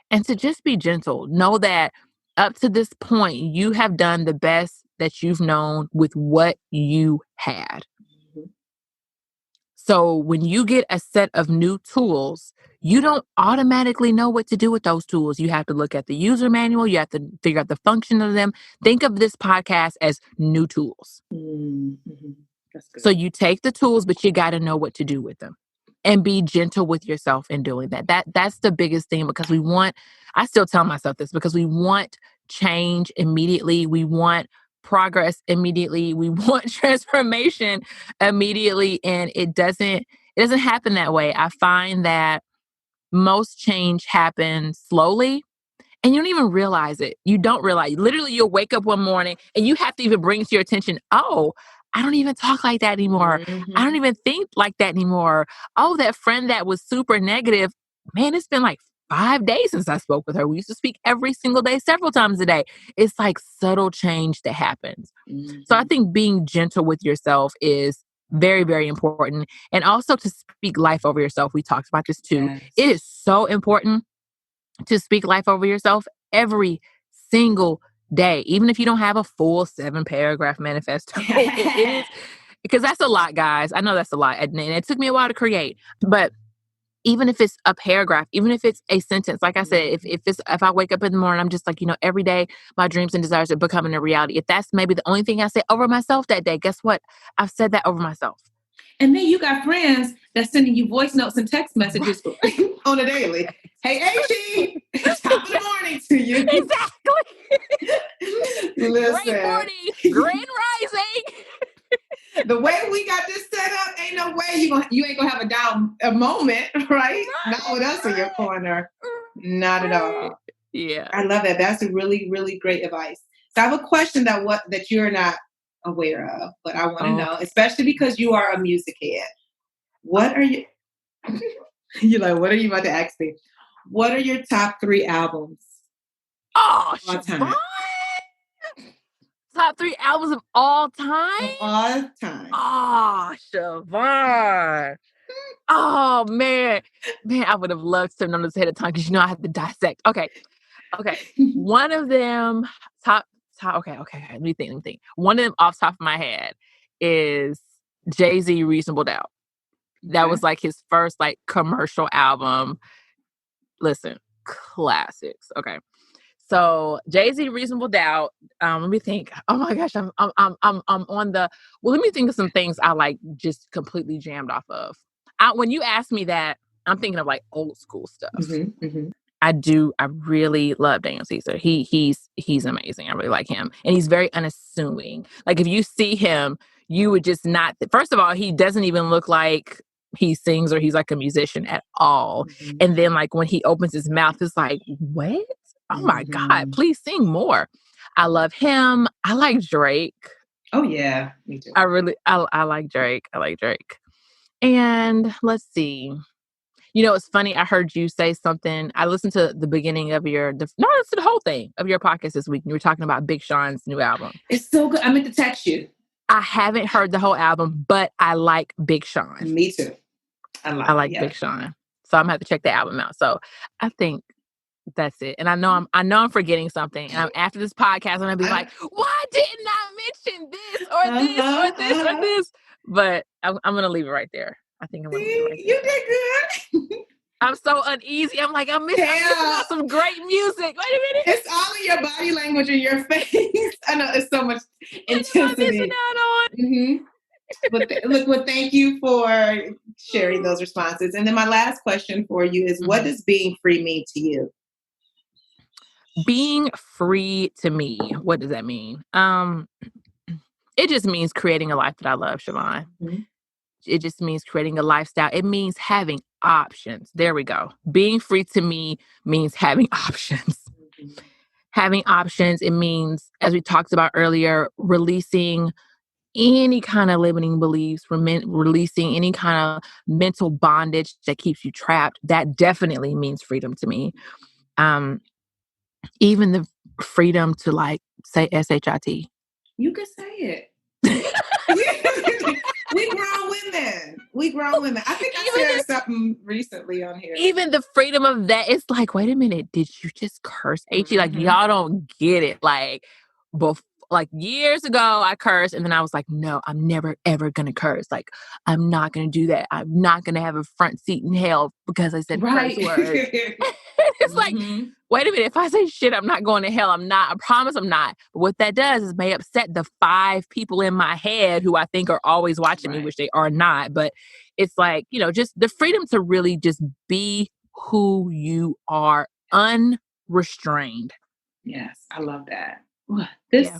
Speaker 1: and to just be gentle. Know that up to this point, you have done the best that you've known with what you had. So when you get a set of new tools, you don't automatically know what to do with those tools. You have to look at the user manual. You have to figure out the function of them. Think of this podcast as new tools.
Speaker 3: That's good.
Speaker 1: So you take the tools, but you got to know what to do with them. And be gentle with yourself in doing that. That's the biggest thing, because I still tell myself this, because we want change immediately. We want progress immediately. We want transformation immediately. And it doesn't happen that way. I find that most change happens slowly. And you don't even realize it. You don't realize. Literally, you'll wake up one morning and you have to even bring to your attention, oh, I don't even talk like that anymore. I don't even think like that anymore. Oh, that friend that was super negative, man, it's been like 5 days since I spoke with her. We used to speak every single day, several times a day. It's like subtle change that happens. So I think being gentle with yourself is very, very important. And also to speak life over yourself. We talked about this too.
Speaker 3: Yes.
Speaker 1: It is so important to speak life over yourself every single day, even if you don't have a full 7-paragraph manifesto. It is, because that's a lot, guys. I know that's a lot, and it took me a while to create. But even if it's a paragraph, even if it's a sentence, like I said, if I wake up in the morning, I'm just like, every day my dreams and desires are becoming a reality. If that's maybe the only thing I say over myself that day, guess what? I've said that over myself.
Speaker 3: And then you got friends that's sending you voice notes and text messages on a daily. Hey, Achie, top of the morning to you.
Speaker 1: Exactly.
Speaker 3: Listen.
Speaker 1: Great morning, grand rising.
Speaker 3: The way we got this set up, ain't no way you ain't gonna have a down a moment, right? Not with us in your corner. Not at all.
Speaker 1: Yeah.
Speaker 3: I love that. That's a really, really great advice. So I have a question that you're not aware of, but I want to know, especially because you are a music head. What are you? You're like, what are you about to ask me? What are your top 3 albums?
Speaker 1: Oh,
Speaker 3: all time.
Speaker 1: Top 3 albums of all time?
Speaker 3: Of all time.
Speaker 1: Oh, Siobhan. Oh, man. I would have loved to know this ahead of time, because I have to dissect. Okay. One of them, top. Okay. Let me think. One of them off the top of my head is Jay-Z, Reasonable Doubt. That was like his first like commercial album. Listen, classics. Okay. So Jay-Z, Reasonable Doubt. Let me think. Oh my gosh, I'm on the. Well, let me think of some things I like just completely jammed off of. When you ask me that, I'm thinking of like old school stuff. I really love Daniel Caesar. He's amazing. I really like him, and he's very unassuming. Like if you see him, you would just not. First of all, he doesn't even look like he sings or he's like a musician at all. And then like when he opens his mouth, it's like, what? Oh my God, please sing more. I love him. I like Drake.
Speaker 3: Oh yeah, me too.
Speaker 1: I like Drake. I like Drake. And let's see. It's funny. I heard you say something. I listened to the beginning of I listened to the whole thing of your podcast this week. You were talking about Big Sean's new album.
Speaker 3: It's so good. I meant to text you.
Speaker 1: I haven't heard the whole album, but I like Big Sean.
Speaker 3: Me too. I like
Speaker 1: Big Sean. So I'm gonna have to check the album out. So I think that's it. And I know I'm forgetting something. And after this podcast, I'm gonna be like, why didn't I mention this or this or this or this? But I'm gonna leave it right there. I think I'm gonna leave it right there.
Speaker 3: You did good.
Speaker 1: I'm so uneasy. I'm like, I'm missing out some great music. Wait a minute.
Speaker 3: It's all in your body language and your face. I know it's so much intensity.
Speaker 1: What am I missing out on?
Speaker 3: Mm-hmm. But thank you for sharing those responses. And then my last question for you is, what does being free mean to you?
Speaker 1: Being free to me, what does that mean? It just means creating a life that I love, Siobhan. Mm-hmm. It just means creating a lifestyle. It means having options. There we go. Being free to me means having options. Mm-hmm. Having options, it means, as we talked about earlier, releasing any kind of limiting beliefs, releasing any kind of mental bondage that keeps you trapped. That definitely means freedom to me. Even the freedom to say SHIT.
Speaker 3: You can say it. We grown women. I think I shared something recently on here.
Speaker 1: Even the freedom of that, it's like, wait a minute, did you just curse Achie? Like, y'all don't get it. Like years ago, I cursed, and then I was like, no, I'm never, ever going to curse. Like, I'm not going to do that. I'm not going to have a front seat in hell because I said curse words. It's like, wait a minute, if I say shit, I'm not going to hell. I'm not. I promise I'm not. But what that does is may upset the 5 people in my head who I think are always watching me, which they are not. But it's like, just the freedom to really just be who you are, unrestrained.
Speaker 3: Yes, I love that. This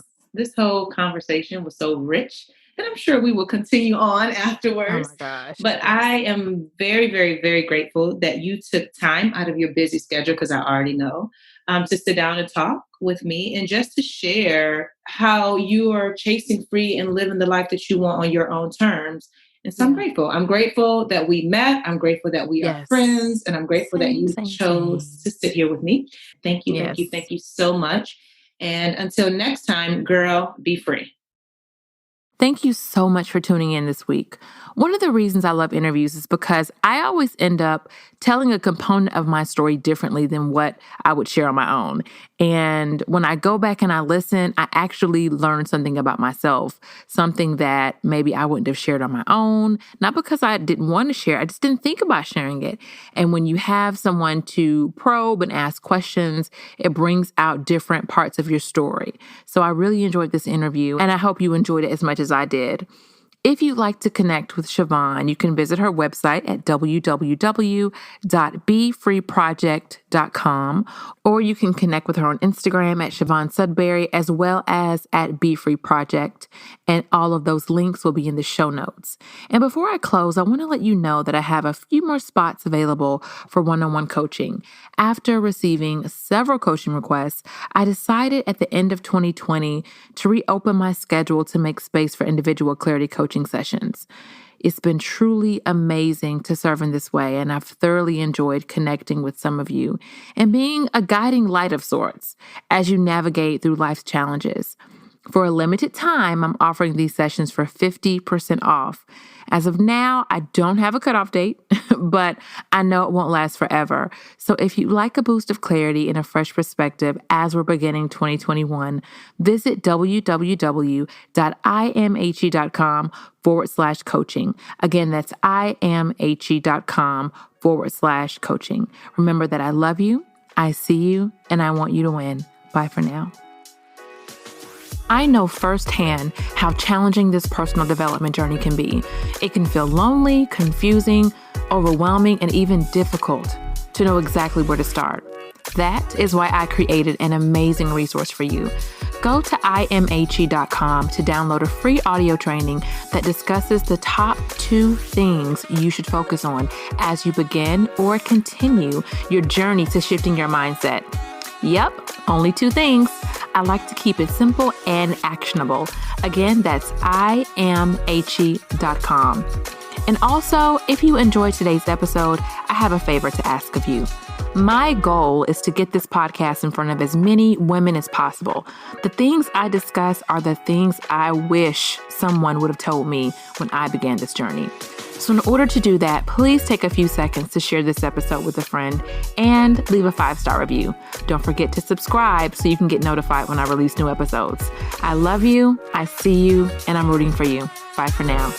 Speaker 3: whole conversation was so rich, and I'm sure we will continue on afterwards.
Speaker 1: Oh my gosh.
Speaker 3: But I am very, very, very grateful that you took time out of your busy schedule, because I already know, to sit down and talk with me and just to share how you are chasing free and living the life that you want on your own terms. And so I'm grateful. I'm grateful that we met. I'm grateful that we are friends. And I'm grateful that you chose to sit here with me. Thank you. Thank you. Thank you so much. And until next time, girl, be free.
Speaker 1: Thank you so much for tuning in this week. One of the reasons I love interviews is because I always end up telling a component of my story differently than what I would share on my own. And when I go back and I listen, I actually learn something about myself, something that maybe I wouldn't have shared on my own, not because I didn't want to share, I just didn't think about sharing it. And when you have someone to probe and ask questions, it brings out different parts of your story. So I really enjoyed this interview, and I hope you enjoyed it as much as I did. If you'd like to connect with Siobhan, you can visit her website at www.BeFreeProject.com, or you can connect with her on Instagram at Siobhan Sudberry, as well as at BeFree Project. And all of those links will be in the show notes. And before I close, I want to let you know that I have a few more spots available for one-on-one coaching. After receiving several coaching requests, I decided at the end of 2020 to reopen my schedule to make space for individual clarity coaching sessions. It's been truly amazing to serve in this way, and I've thoroughly enjoyed connecting with some of you and being a guiding light of sorts as you navigate through life's challenges. For a limited time, I'm offering these sessions for 50% off. As of now, I don't have a cutoff date, but I know it won't last forever. So if you'd like a boost of clarity and a fresh perspective as we're beginning 2021, visit www.imachie.com/coaching. Again, that's imachie.com/coaching. Remember that I love you, I see you, and I want you to win. Bye for now. I know firsthand how challenging this personal development journey can be. It can feel lonely, confusing, overwhelming, and even difficult to know exactly where to start. That is why I created an amazing resource for you. Go to imachie.com to download a free audio training that discusses the top 2 things you should focus on as you begin or continue your journey to shifting your mindset. Yep, only 2 things. I like to keep it simple and actionable. Again, that's iamachie.com. And also, if you enjoyed today's episode, I have a favor to ask of you. My goal is to get this podcast in front of as many women as possible. The things I discuss are the things I wish someone would have told me when I began this journey. So in order to do that, please take a few seconds to share this episode with a friend and leave a 5-star review. Don't forget to subscribe so you can get notified when I release new episodes. I love you, I see you, and I'm rooting for you. Bye for now.